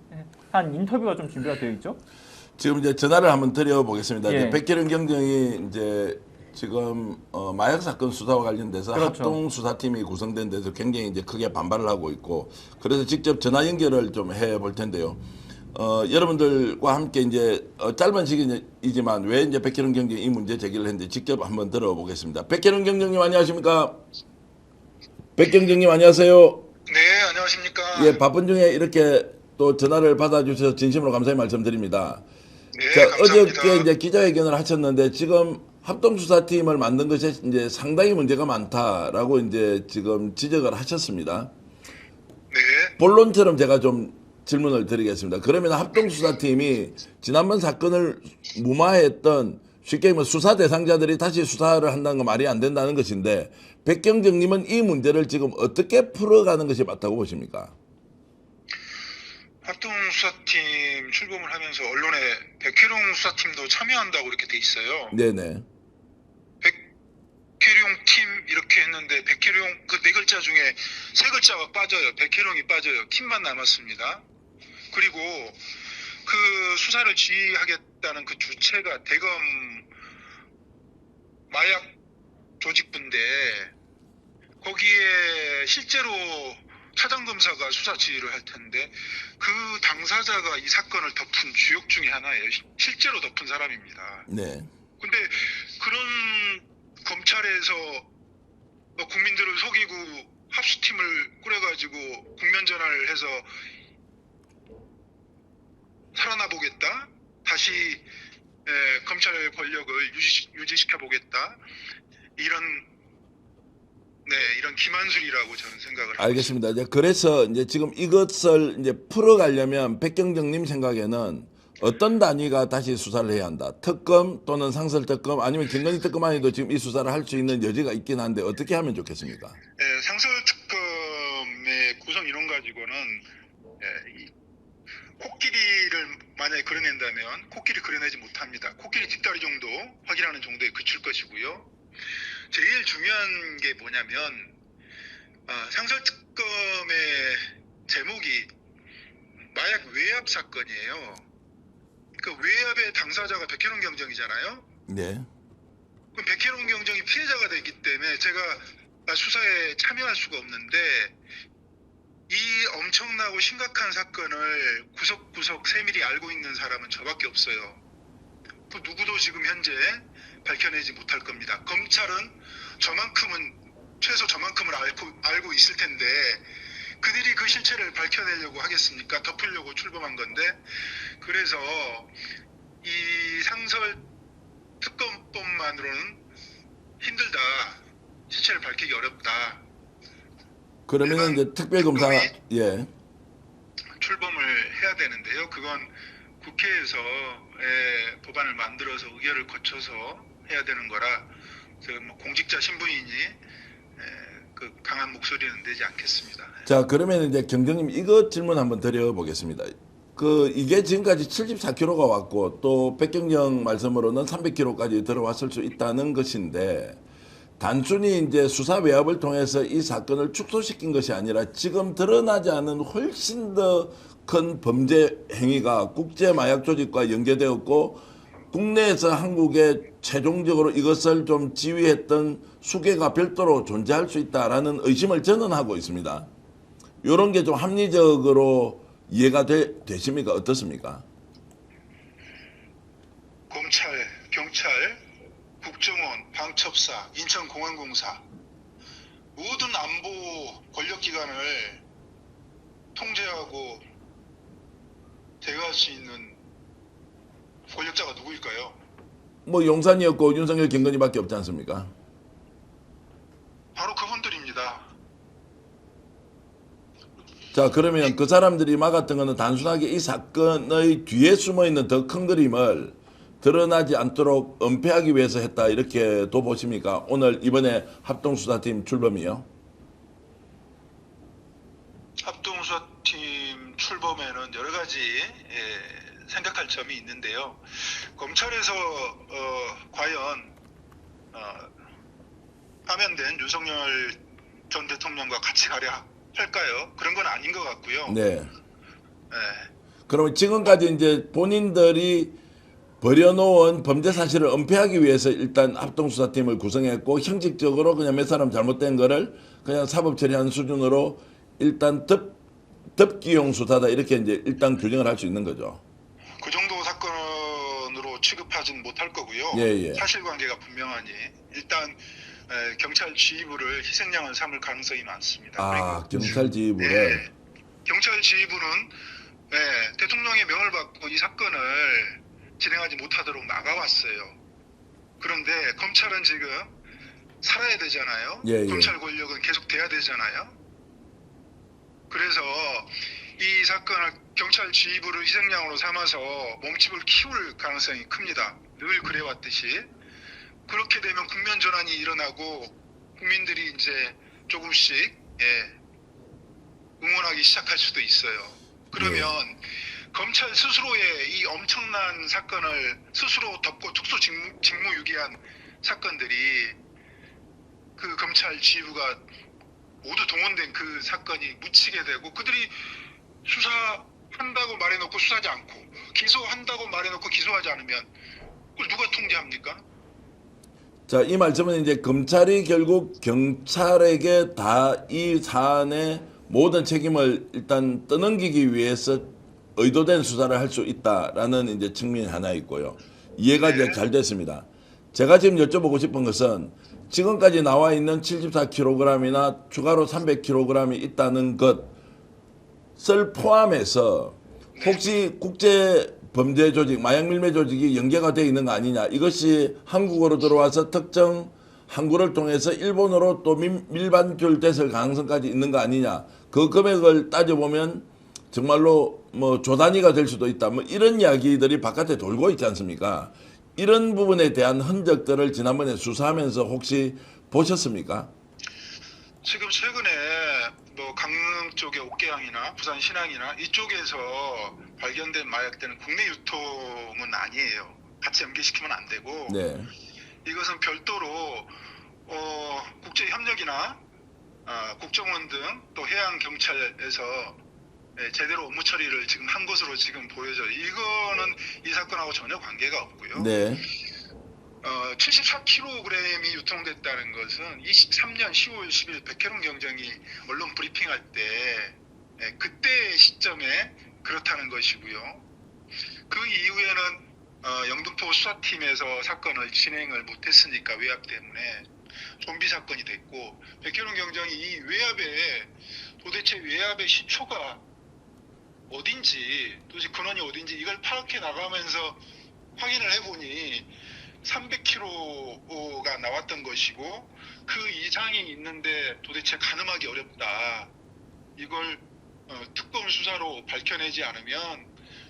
Speaker 1: 인터뷰가 좀 준비가 되어 있죠.
Speaker 2: 지금 이제 전화를 한번 드려보겠습니다.
Speaker 1: 예.
Speaker 2: 이제 백혜룡 경정이 이제 지금 마약 사건 수사와 관련돼서
Speaker 1: 그렇죠.
Speaker 2: 합동 수사팀이 구성된 데서 굉장히 이제 크게 반발을 하고 있고 그래서 직접 전화 연결을 좀 해볼 텐데요. 여러분들과 함께 이제 짧은 시기이지만 왜 이제 백혜룡 경정이 이 문제 제기를 했는지 직접 한번 들어보겠습니다. 백혜룡 경정님 안녕하십니까? 백경정님 안녕하세요.
Speaker 4: 네, 안녕하십니까.
Speaker 2: 예, 바쁜 중에 이렇게 또 전화를 받아주셔서 진심으로 감사의 말씀드립니다.
Speaker 4: 네,
Speaker 2: 자,
Speaker 4: 감사합니다.
Speaker 2: 어저께 이제 기자회견을 하셨는데 지금 합동수사팀을 만든 것에 이제 상당히 문제가 많다라고 이제 지금 지적을 하셨습니다.
Speaker 4: 네,
Speaker 2: 본론처럼 제가 좀 질문을 드리겠습니다. 그러면 합동수사팀이 지난번 사건을 무마했던 쉽게 뭐 수사 대상자들이 다시 수사를 한다는 건 말이 안 된다는 것인데 백경정님은 이 문제를 지금 어떻게 풀어가는 것이 맞다고 보십니까?
Speaker 4: 합동수사팀 출범을 하면서 언론에 백혜룡 수사팀도 참여한다고 이렇게 돼 있어요.
Speaker 2: 네네.
Speaker 4: 백혜룡 팀 이렇게 했는데 백혜룡 그 네 글자 중에 세 글자가 빠져요. 백혜룡이 빠져요. 팀만 남았습니다. 그리고 그 수사를 지휘하겠다는 그 주체가 대검 마약 조직부인데 거기에 실제로 차장검사가 수사 지휘를 할 텐데 그 당사자가 이 사건을 덮은 주역 중에 하나예요. 실제로 덮은 사람입니다.
Speaker 2: 네.
Speaker 4: 근데 그런 검찰에서 국민들을 속이고 합수팀을 꾸려가지고 국면전환을 해서 살아나 보겠다. 다시 검찰 권력을 유지시켜 보겠다. 이런 기만술이라고 저는 생각을 하고
Speaker 2: 알겠습니다. 이제 그래서 이제 지금 이것을 이제 풀어가려면 백경정님 생각에는 어떤 단위가 다시 수사를 해야 한다. 특검 또는 상설특검 아니면 김건희 특검만 해도 지금 이 수사를 할 수 있는 여지가 있긴 한데 어떻게 하면 좋겠습니까?
Speaker 4: 상설특검의 구성 이론 가지고는 이 코끼리를 만약에 그려낸다면 코끼리 그려내지 못합니다. 코끼리 뒷다리 정도 확인하는 정도에 그칠 것이고요. 제일 중요한 게 뭐냐면 상설특검의 제목이 마약 외압 사건이에요. 그 외압의 당사자가 백혜룡 경정이잖아요.
Speaker 2: 네.
Speaker 4: 그럼 백혜룡 경정이 피해자가 되기 때문에 제가 수사에 참여할 수가 없는데 이 엄청나고 심각한 사건을 구석구석 세밀히 알고 있는 사람은 저밖에 없어요. 그 누구도 지금 현재 밝혀내지 못할 겁니다. 검찰은 최소 저만큼을 알고 있을 텐데 그들이 그 실체를 밝혀내려고 하겠습니까? 덮으려고 출범한 건데 그래서 이 상설 특검법만으로는 힘들다. 실체를 밝히기 어렵다.
Speaker 2: 그러면 이제 특별검사 예.
Speaker 4: 출범을 해야 되는데요. 그건 국회에서 법안을 만들어서 의결을 거쳐서 해야 되는 거라 뭐 공직자 신분이니 그 강한 목소리는 내지 않겠습니다.
Speaker 2: 자 그러면 이제 경정님 이거 질문 한번 드려보겠습니다. 이게 지금까지 74kg가 왔고 또 백경정 말씀으로는 300kg까지 들어왔을 수 있다는 것인데 단순히 이제 수사 외압을 통해서 이 사건을 축소시킨 것이 아니라 지금 드러나지 않은 훨씬 더 큰 범죄 행위가 국제 마약 조직과 연계되었고 국내에서 한국에 최종적으로 이것을 좀 지휘했던 수계가 별도로 존재할 수 있다라는 의심을 저는 하고 있습니다. 이런 게 좀 합리적으로 이해가 되십니까? 어떻습니까?
Speaker 4: 검찰, 경찰, 국정원, 방첩사, 인천공항공사 모든 안보 권력기관을 통제하고 대응할 수 있는 권력자가 누구일까요?
Speaker 2: 뭐 용산이었고 윤석열, 김건희밖에 없지 않습니까?
Speaker 4: 바로 그분들입니다.
Speaker 2: 자, 그러면 그 사람들이 막았던 것은 단순하게 이 사건의 뒤에 숨어있는 더 큰 그림을 드러나지 않도록 은폐하기 위해서 했다, 이렇게 도 보십니까? 오늘 이번에 합동수사팀 출범이요?
Speaker 4: 합동수사팀 출범에는 여러 가지 생각할 점이 있는데요. 검찰에서 과연 파면된 윤석열 전 대통령과 같이 가려 할까요? 그런 건 아닌 것 같고요.
Speaker 2: 네.
Speaker 4: 예.
Speaker 2: 그러면 지금까지 이제 본인들이 버려놓은 범죄 사실을 은폐하기 위해서 일단 합동수사팀을 구성했고, 형식적으로 그냥 몇 사람 잘못된 거를 그냥 사법 처리하는 수준으로 일단 덮기용 수사다, 이렇게 이제 일단 규정을 할 수 있는 거죠.
Speaker 4: 그 정도 사건으로 취급하진 못할 거고요.
Speaker 2: 예.
Speaker 4: 사실관계가 분명하니 일단 경찰 지휘부를 희생양을 삼을 가능성이 많습니다.
Speaker 2: 아,
Speaker 4: 그리고
Speaker 2: 경찰 지휘부를.
Speaker 4: 네, 경찰 지휘부는 대통령의 명을 받고 이 사건을 진행하지 못하도록 막아왔어요. 그런데 검찰은 지금 살아야 되잖아요.
Speaker 2: 예.
Speaker 4: 검찰 권력은 계속 돼야 되잖아요. 그래서 이 사건을 경찰 지휘부를 희생양으로 삼아서 몸집을 키울 가능성이 큽니다. 늘 그래왔듯이. 그렇게 되면 국면 전환이 일어나고 국민들이 이제 조금씩 응원하기 시작할 수도 있어요. 그러면 검찰 스스로의 이 엄청난 사건을 스스로 덮고 특수 직무유기한 사건들이 그 검찰 지휘부가 모두 동원된 그 사건이 묻히게 되고, 그들이 수사한다고 말해놓고 수사하지 않고 기소한다고 말해놓고 기소하지 않으면 그걸 누가 통제합니까?
Speaker 2: 자, 이 말씀은 이제 검찰이 결국 경찰에게 다 이 사안의 모든 책임을 일단 떠넘기기 위해서 의도된 수사를 할 수 있다라는 이제 측면이 하나 있고요. 이해가 이제 잘 됐습니다. 제가 지금 여쭤보고 싶은 것은 지금까지 나와 있는 74kg이나 추가로 300kg이 있다는 것을 포함해서 혹시 국제 범죄 조직, 마약 밀매 조직이 연계가 되어 있는 거 아니냐, 이것이 한국으로 들어와서 특정 항구를 통해서 일본으로 또 밀반출됐을 가능성까지 있는 거 아니냐, 그 금액을 따져보면 정말로 뭐 조단위가 될 수도 있다, 뭐 이런 이야기들이 바깥에 돌고 있지 않습니까? 이런 부분에 대한 흔적들을 지난번에 수사하면서 혹시 보셨습니까?
Speaker 4: 지금 최근에 뭐 강릉 쪽의 옥계항이나 부산 신항이나 이쪽에서 발견된 마약들은 국내 유통은 아니에요. 같이 연계시키면 안 되고,
Speaker 2: 네.
Speaker 4: 이것은 별도로 국제 협력이나 국정원 등 또 해양 경찰에서 제대로 업무 처리를 지금 한 것으로 지금 보여져요. 이거는 이 사건하고 전혀 관계가 없고요.
Speaker 2: 네.
Speaker 4: 74kg이 유통됐다는 것은 23년 10월 10일 백혜론 경정이 언론 브리핑할 때 그때 시점에 그렇다는 것이고요. 그 이후에는 영등포 수사팀에서 사건을 진행을 못했으니까 외압 때문에 좀비 사건이 됐고, 백혜론 경정이 이 외압에 도대체 외압의 시초가 어딘지, 도대체 근원이 어딘지 이걸 파악해 나가면서 확인을 해보니 300kg가 나왔던 것이고, 그 이상이 있는데 도대체 가늠하기 어렵다. 이걸 특검 수사로 밝혀내지 않으면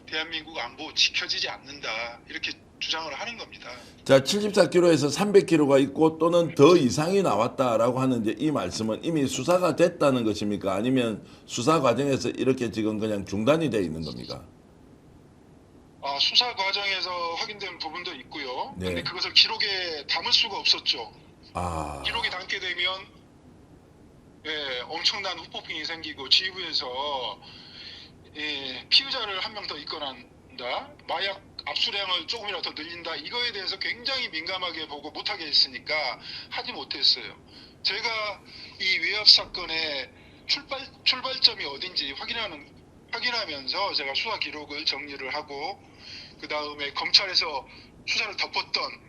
Speaker 4: 대한민국 안보 지켜지지 않는다, 이렇게 주장을 하는 겁니다.
Speaker 2: 자, 74kg에서 300kg가 있고 또는 더 이상이 나왔다라고 하는 이제 이 말씀은 이미 수사가 됐다는 것입니까? 아니면 수사 과정에서 이렇게 지금 그냥 중단이 돼 있는 겁니까?
Speaker 4: 수사 과정에서 확인된 부분도 있고요.
Speaker 2: 네.
Speaker 4: 근데 그것을 기록에 담을 수가 없었죠.
Speaker 2: 아,
Speaker 4: 기록에 담게 되면 엄청난 후폭풍이 생기고 지휘부에서 피의자를 한 명 더 입건한다. 마약 압수량을 조금이라도 더 늘린다 이거에 대해서 굉장히 민감하게 보고 못하게 했으니까 하지 못했어요. 제가 이 외압 사건의 출발점이 어딘지 확인하면서 제가 수사 기록을 정리를 하고 그 다음에 검찰에서 수사를 덮었던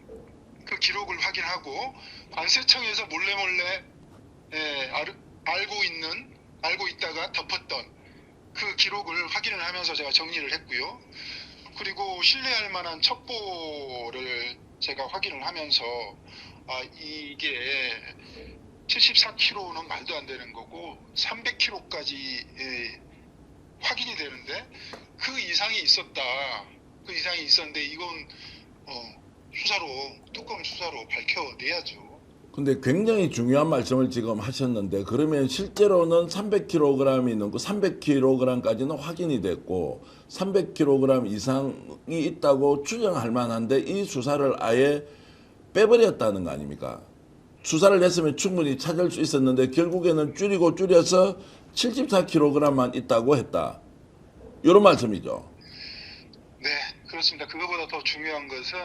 Speaker 4: 그 기록을 확인하고 관세청에서 몰래 알고 있다가 덮었던 그 기록을 확인을 하면서 제가 정리를 했고요. 그리고 신뢰할 만한 첩보를 제가 확인을 하면서 이게 74kg는 말도 안 되는 거고 300kg까지 확인이 되는데 그 이상이 있었다. 그 이상이 있었는데 이건 특검 수사로 밝혀내야죠.
Speaker 2: 근데 굉장히 중요한 말씀을 지금 하셨는데 그러면 실제로는 300kg이 넘고 300kg까지는 확인이 됐고 300kg 이상이 있다고 추정할 만한데 이 수사를 아예 빼버렸다는 거 아닙니까? 수사를 했으면 충분히 찾을 수 있었는데 결국에는 줄여서 74kg만 있다고 했다. 이런 말씀이죠.
Speaker 4: 네, 그렇습니다. 그거보다 더 중요한 것은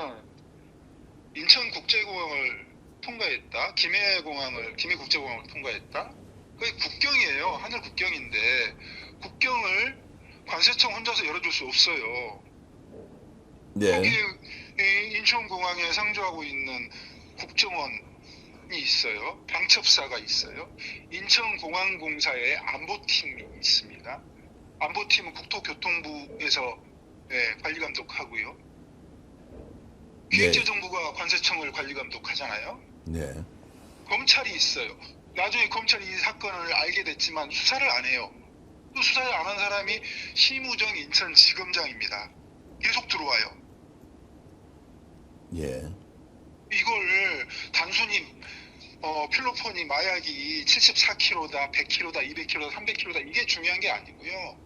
Speaker 4: 인천국제공항을 통과했다. 김해국제공항을 통과했다. 그게 국경이에요. 하늘 국경인데 국경을 관세청 혼자서 열어줄 수 없어요.
Speaker 2: 네.
Speaker 4: 거기에 인천공항에 상주하고 있는 국정원이 있어요. 방첩사가 있어요. 인천공항공사의 안보팀이 있습니다. 안보팀은 국토교통부에서 관리감독하고요. 기획재정부가 관세청을 관리감독하잖아요.
Speaker 2: 네.
Speaker 4: 검찰이 있어요. 나중에 검찰이 이 사건을 알게 됐지만 수사를 안 해요. 또 수사를 안 한 사람이 심우정 인천지검장입니다. 계속 들어와요.
Speaker 2: 예.
Speaker 4: 이걸 단순히 필로폰이 마약이 74kg다, 100kg다, 200kg다, 300kg다 이게 중요한 게 아니고요.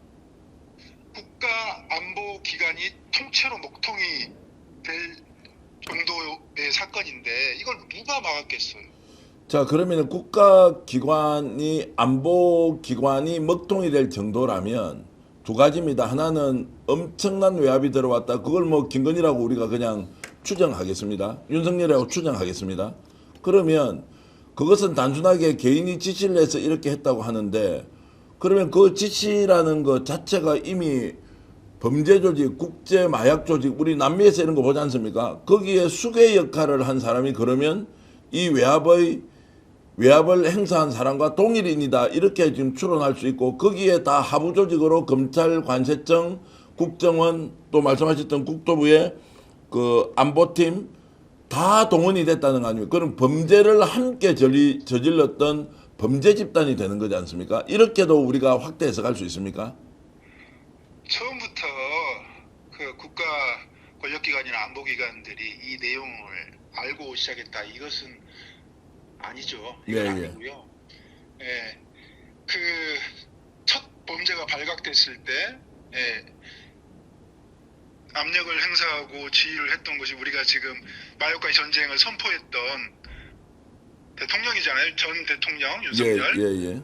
Speaker 4: 국가안보기관이 통째로 목통이 될 정도의 사건인데 이걸 누가 막았겠어요?
Speaker 2: 자, 그러면 국가기관이 안보기관이 먹통이 될 정도라면 두 가지입니다. 하나는 엄청난 외압이 들어왔다. 그걸 뭐 김건희라고 우리가 그냥 추정하겠습니다. 윤석열이라고 추정하겠습니다. 그러면 그것은 단순하게 개인이 지시를 해서 이렇게 했다고 하는데 그러면 그 지시라는 것 자체가 이미 범죄 조직, 국제 마약 조직, 우리 남미에서 이런 거 보지 않습니까? 거기에 수괴 역할을 한 사람이 그러면 이 외압을 행사한 사람과 동일인이다. 이렇게 지금 추론할 수 있고 거기에 다 하부 조직으로 검찰, 관세청, 국정원 또 말씀하셨던 국토부의 그 안보팀 다 동원이 됐다는 거 아닙니까? 그럼 범죄를 함께 저질렀던 범죄 집단이 되는 거지 않습니까? 이렇게도 우리가 확대 해석할 수 있습니까?
Speaker 4: 처음부터 그 국가 권력기관이나 안보기관들이 이 내용을 알고 시작했다. 이것은 아니죠. 이건
Speaker 2: 예, 예.
Speaker 4: 아니고요. 예. 그 첫 범죄가 발각됐을 때 압력을 행사하고 지휘를 했던 것이 우리가 지금 마약과의 전쟁을 선포했던 대통령이잖아요. 전 대통령 윤석열.
Speaker 2: 예.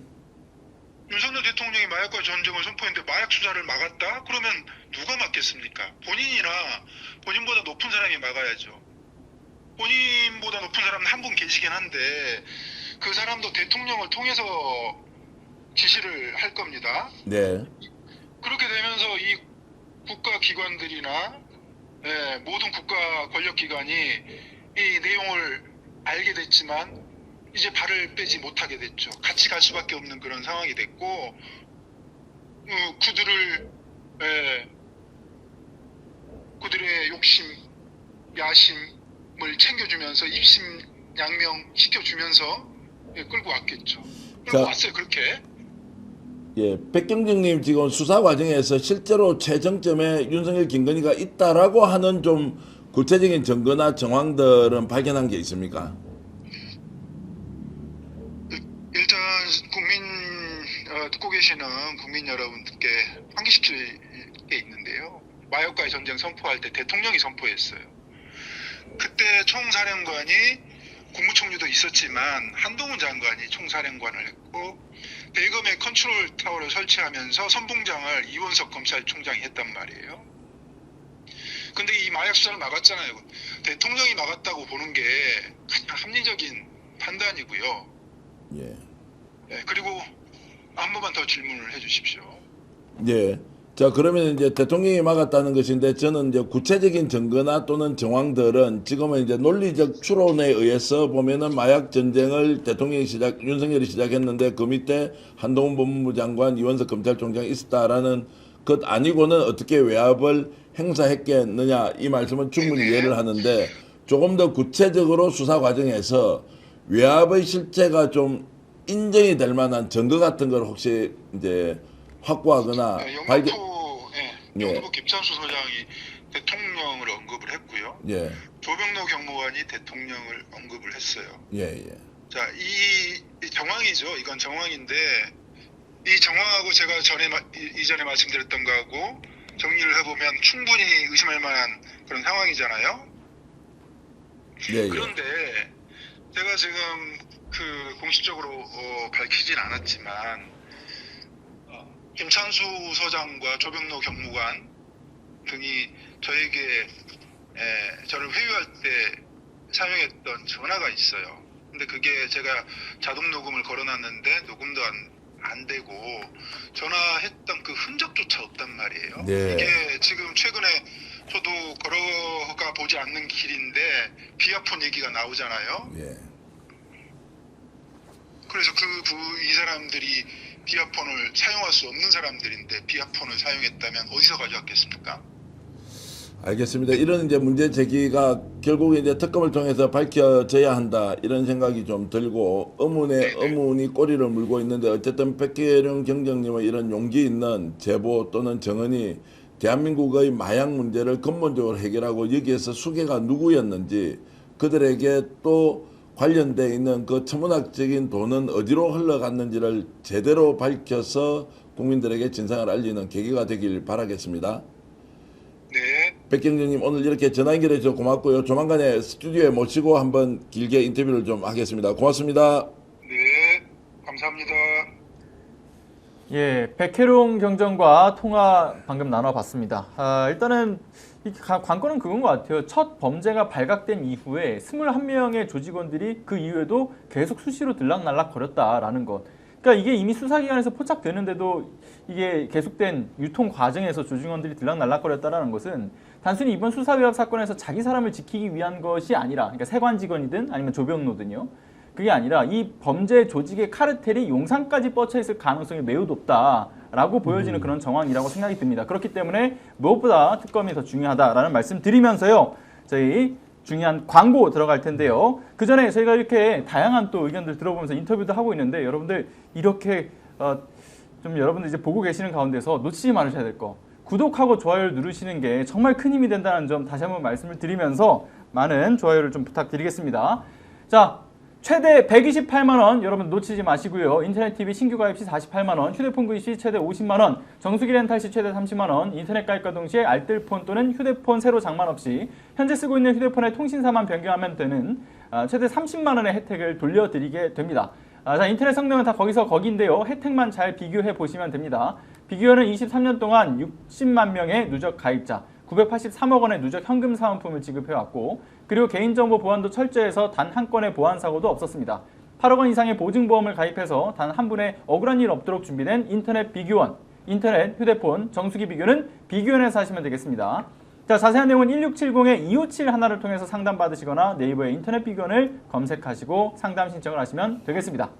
Speaker 4: 윤석열 대통령이 마약과의 전쟁을 선포했는데 마약 수사를 막았다? 그러면 누가 막겠습니까? 본인보다 높은 사람이 막아야죠. 본인보다 높은 사람은 한 분 계시긴 한데 그 사람도 대통령을 통해서 지시를 할 겁니다.
Speaker 2: 네.
Speaker 4: 그렇게 되면서 이 국가기관들이나 모든 국가 권력기관이 이 내용을 알게 됐지만 이제 발을 빼지 못하게 됐죠. 같이 갈 수밖에 없는 그런 상황이 됐고 그들의 욕심, 야심을 챙겨주면서 입심양명 시켜주면서 끌고 왔겠죠. 끌고 왔어요. 그렇게.
Speaker 2: 예, 백경정님 지금 수사 과정에서 실제로 최정점에 윤석열, 김건희가 있다라고 하는 좀 구체적인 증거나 정황들은 발견한 게 있습니까?
Speaker 4: 일단 듣고 계시는 국민 여러분들께 환기시킬 게 있는데요. 마약과의 전쟁 선포할 때 대통령이 선포했어요. 그때 총사령관이 국무총리도 있었지만 한동훈 장관이 총사령관을 했고 대검의 컨트롤 타워를 설치하면서 선봉장을 이원석 검찰총장이 했단 말이에요. 근데 이 마약 수사를 막았잖아요. 대통령이 막았다고 보는 게 가장 합리적인 판단이고요.
Speaker 2: 예.
Speaker 4: 네, 그리고 한 번만 더 질문을 해주십시오.
Speaker 2: 예. 자, 그러면 이제 대통령이 막았다는 것인데 저는 이제 구체적인 증거나 또는 정황들은 지금은 이제 논리적 추론에 의해서 보면은 마약 전쟁을 대통령이 윤석열이 시작했는데 그 밑에 한동훈 법무부 장관, 이원석 검찰총장이 있었다라는 것 아니고는 어떻게 외압을 행사했겠느냐 이 말씀은 충분히 이해를 하는데 조금 더 구체적으로 수사 과정에서 외압의 실체가 좀 인정이 될 만한 증거 같은 걸 혹시 이제 확보하거나 발견.
Speaker 4: 영등포 김찬수 소장이 대통령을 언급을 했고요.
Speaker 2: 예.
Speaker 4: 조병로 경무관이 대통령을 언급을 했어요.
Speaker 2: 예, 예.
Speaker 4: 자, 이 정황이죠. 이건 정황인데 이 정황하고 제가 이전에 말씀드렸던 거하고 정리를 해보면 충분히 의심할 만한 그런 상황이잖아요.
Speaker 2: 예, 예.
Speaker 4: 그런데 제가 지금 그 공식적으로 밝히진 않았지만 김찬수 소장과 조병로 경무관 등이 저에게 저를 회유할 때 사용했던 전화가 있어요. 근데 그게 제가 자동 녹음을 걸어놨는데 녹음도 안 되고 전화했던 그 흔적조차 없단 말이에요.
Speaker 2: 네.
Speaker 4: 이게 지금 최근에 저도 걸어가 보지 않는 길인데 비아폰 얘기가 나오잖아요.
Speaker 2: 예.
Speaker 4: 그래서 이 사람들이 비아폰을 사용할 수 없는 사람들인데 비아폰을 사용했다면 어디서 가져왔겠습니까?
Speaker 2: 알겠습니다. 이런 이제 문제 제기가 결국에 이제 특검을 통해서 밝혀져야 한다 이런 생각이 좀 들고 의문이 꼬리를 물고 있는데 어쨌든 백계룡 경정님의 이런 용기 있는 제보 또는 정언이 대한민국의 마약 문제를 근본적으로 해결하고 여기에서 수괴가 누구였는지 그들에게 또 관련돼 있는 그 천문학적인 돈은 어디로 흘러갔는지를 제대로 밝혀서 국민들에게 진상을 알리는 계기가 되길 바라겠습니다.
Speaker 4: 네.
Speaker 2: 백경정님 오늘 이렇게 전화 연결해 주셔서 고맙고요. 조만간에 스튜디오에 모시고 한번 길게 인터뷰를 좀 하겠습니다. 고맙습니다.
Speaker 4: 네. 감사합니다.
Speaker 1: 예, 백혜룡 경정과 통화 방금 나눠봤습니다. 일단은 이 관건은 그건 것 같아요. 첫 범죄가 발각된 이후에 21명의 조직원들이 그 이후에도 계속 수시로 들락날락 거렸다라는 것. 그러니까 이게 이미 수사기관에서 포착되는데도 이게 계속된 유통 과정에서 조직원들이 들락날락거렸다는 것은 단순히 이번 수사위협 사건에서 자기 사람을 지키기 위한 것이 아니라, 그러니까 세관 직원이든 아니면 조병로든요. 그게 아니라 이 범죄 조직의 카르텔이 용산까지 뻗쳐 있을 가능성이 매우 높다라고 보여지는 그런 정황이라고 생각이 듭니다. 그렇기 때문에 무엇보다 특검이 더 중요하다라는 말씀 드리면서요. 저희 중요한 광고 들어갈 텐데요. 그 전에 저희가 이렇게 다양한 또 의견들 들어보면서 인터뷰도 하고 있는데 여러분들 이렇게 좀 여러분들 이제 보고 계시는 가운데서 놓치지 말으셔야 될 거. 구독하고 좋아요를 누르시는 게 정말 큰 힘이 된다는 점 다시 한번 말씀을 드리면서 많은 좋아요를 좀 부탁드리겠습니다. 자, 최대 128만원 여러분 놓치지 마시고요. 인터넷 TV 신규 가입 시 48만원, 휴대폰 구입 시 최대 50만원, 정수기 렌탈 시 최대 30만원, 인터넷 가입과 동시에 알뜰폰 또는 휴대폰 새로 장만 없이 현재 쓰고 있는 휴대폰의 통신사만 변경하면 되는 최대 30만원의 혜택을 돌려드리게 됩니다. 자, 인터넷 성능은 다 거기인데요. 혜택만 잘 비교해 보시면 됩니다. 비교는 23년 동안 60만 명의 누적 가입자, 983억 원의 누적 현금 사은품을 지급해왔고, 그리고 개인정보 보안도 철저해서 단 한 건의 보안 사고도 없었습니다. 8억 원 이상의 보증보험을 가입해서 단 한 분의 억울한 일 없도록 준비된 인터넷 비교원, 인터넷, 휴대폰, 정수기 비교는 비교원에서 하시면 되겠습니다. 자, 자세한 내용은 1670-2571 하나를 통해서 상담받으시거나 네이버에 인터넷 비교원을 검색하시고 상담 신청을 하시면 되겠습니다.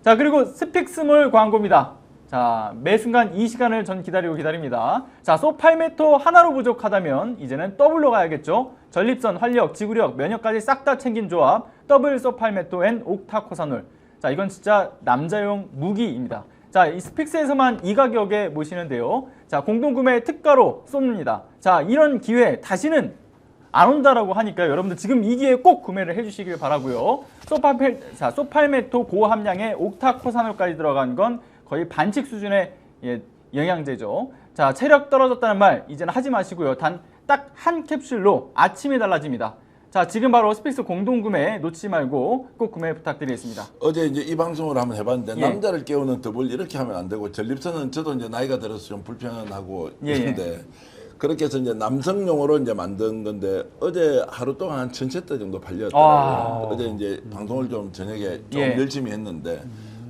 Speaker 1: 자, 그리고 스픽스몰 광고입니다. 자, 매 순간 이 시간을 전 기다립니다. 자, 소팔메토 하나로 부족하다면 이제는 더블로 가야겠죠. 전립선, 활력, 지구력, 면역까지 싹 다 챙긴 조합 더블 소팔메토 앤 옥타코사놀. 자, 이건 진짜 남자용 무기입니다. 자, 이 스픽스에서만 이 가격에 모시는데요. 자, 공동구매 특가로 쏩니다. 자, 이런 기회 다시는 안 온다라고 하니까 여러분들 지금 이 기회에 꼭 구매를 해주시길 바라고요. 소팔메토 고함량의 옥타코사놀까지 들어간 건 거의 반칙 수준의 영양제죠. 자, 체력 떨어졌다는 말 이제는 하지 마시고요. 단 딱 한 캡슐로 아침이 달라집니다. 자, 지금 바로 스픽스 공동구매 놓치지 말고 꼭 구매 부탁드리겠습니다.
Speaker 2: 어제 이제 이 방송을 한번 해봤는데
Speaker 1: 예.
Speaker 2: 남자를 깨우는 더블 이렇게 하면 안 되고 전립선은 저도 이제 나이가 들어서 좀 불편하고
Speaker 1: 예.
Speaker 2: 있는데 그렇게 해서 이제 남성용으로 이제 만든 건데 어제 하루 동안 한 1,000채 정도 팔렸더라고요. 어제 이제 방송을 좀 저녁에 좀
Speaker 1: 예.
Speaker 2: 열심히 했는데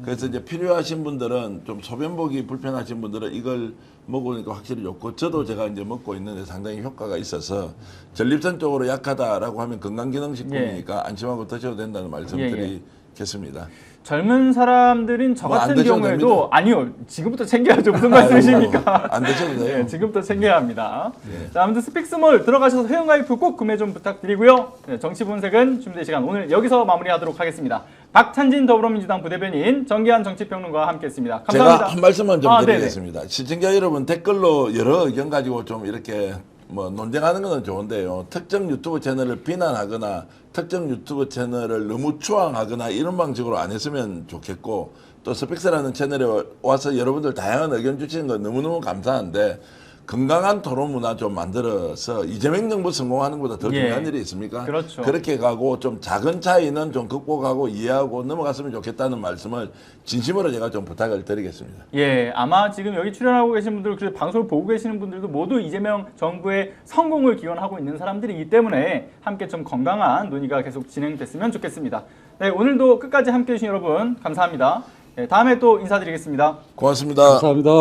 Speaker 2: 그래서 이제 필요하신 분들은 좀 소변 보기 불편하신 분들은 이걸 먹으니까 확실히 좋고 저도 제가 이제 먹고 있는데 상당히 효과가 있어서 전립선 쪽으로 약하다라고 하면 건강기능식품이니까 안심하고 드셔도 된다는 말씀
Speaker 1: 예, 예.
Speaker 2: 드리겠습니다.
Speaker 1: 젊은 사람들인 저
Speaker 2: 뭐안
Speaker 1: 같은
Speaker 2: 드셔도
Speaker 1: 경우에도
Speaker 2: 됩니다.
Speaker 1: 아니요 지금부터 챙겨야죠. 무슨 말씀이십니까?
Speaker 2: 안 드셔도 돼요.
Speaker 1: 네, 지금부터 챙겨야 합니다.
Speaker 2: 예.
Speaker 1: 자, 아무튼 스픽스몰 들어가셔서 회원가입 꼭 구매 좀 부탁드리고요. 네, 정치 분석은 준비된 시간 오늘 여기서 마무리하도록 하겠습니다. 박찬진 더불어민주당 부대변인 정기한 정치평론가와 함께했습니다. 감사합니다.
Speaker 2: 제가 한 말씀만 좀
Speaker 1: 네네.
Speaker 2: 드리겠습니다. 시청자 여러분 댓글로 여러 의견 가지고 좀 이렇게 뭐 논쟁하는 건 좋은데요. 특정 유튜브 채널을 비난하거나 특정 유튜브 채널을 너무 추앙하거나 이런 방식으로 안 했으면 좋겠고 또 스픽스라는 채널에 와서 여러분들 다양한 의견 주시는 거 너무너무 감사한데 건강한 토론 문화 좀 만들어서 이재명 정부 성공하는 것보다 더
Speaker 1: 예.
Speaker 2: 중요한 일이 있습니까?
Speaker 1: 그렇죠.
Speaker 2: 그렇게 가고 좀 작은 차이는 좀 극복하고 이해하고 넘어갔으면 좋겠다는 말씀을 진심으로 제가 좀 부탁을 드리겠습니다.
Speaker 1: 예, 아마 지금 여기 출연하고 계신 분들, 그리고 방송을 보고 계시는 분들도 모두 이재명 정부의 성공을 기원하고 있는 사람들이기 때문에 함께 좀 건강한 논의가 계속 진행됐으면 좋겠습니다. 네, 오늘도 끝까지 함께 해주신 여러분 감사합니다. 네, 다음에 또 인사드리겠습니다.
Speaker 2: 고맙습니다.
Speaker 3: 감사합니다.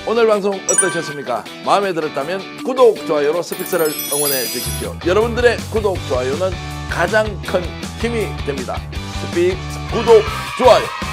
Speaker 2: 오늘 방송 어떠셨습니까? 마음에 들었다면 구독, 좋아요로 스픽스를 응원해 주십시오. 여러분들의 구독, 좋아요는 가장 큰 힘이 됩니다. 스픽스 구독, 좋아요.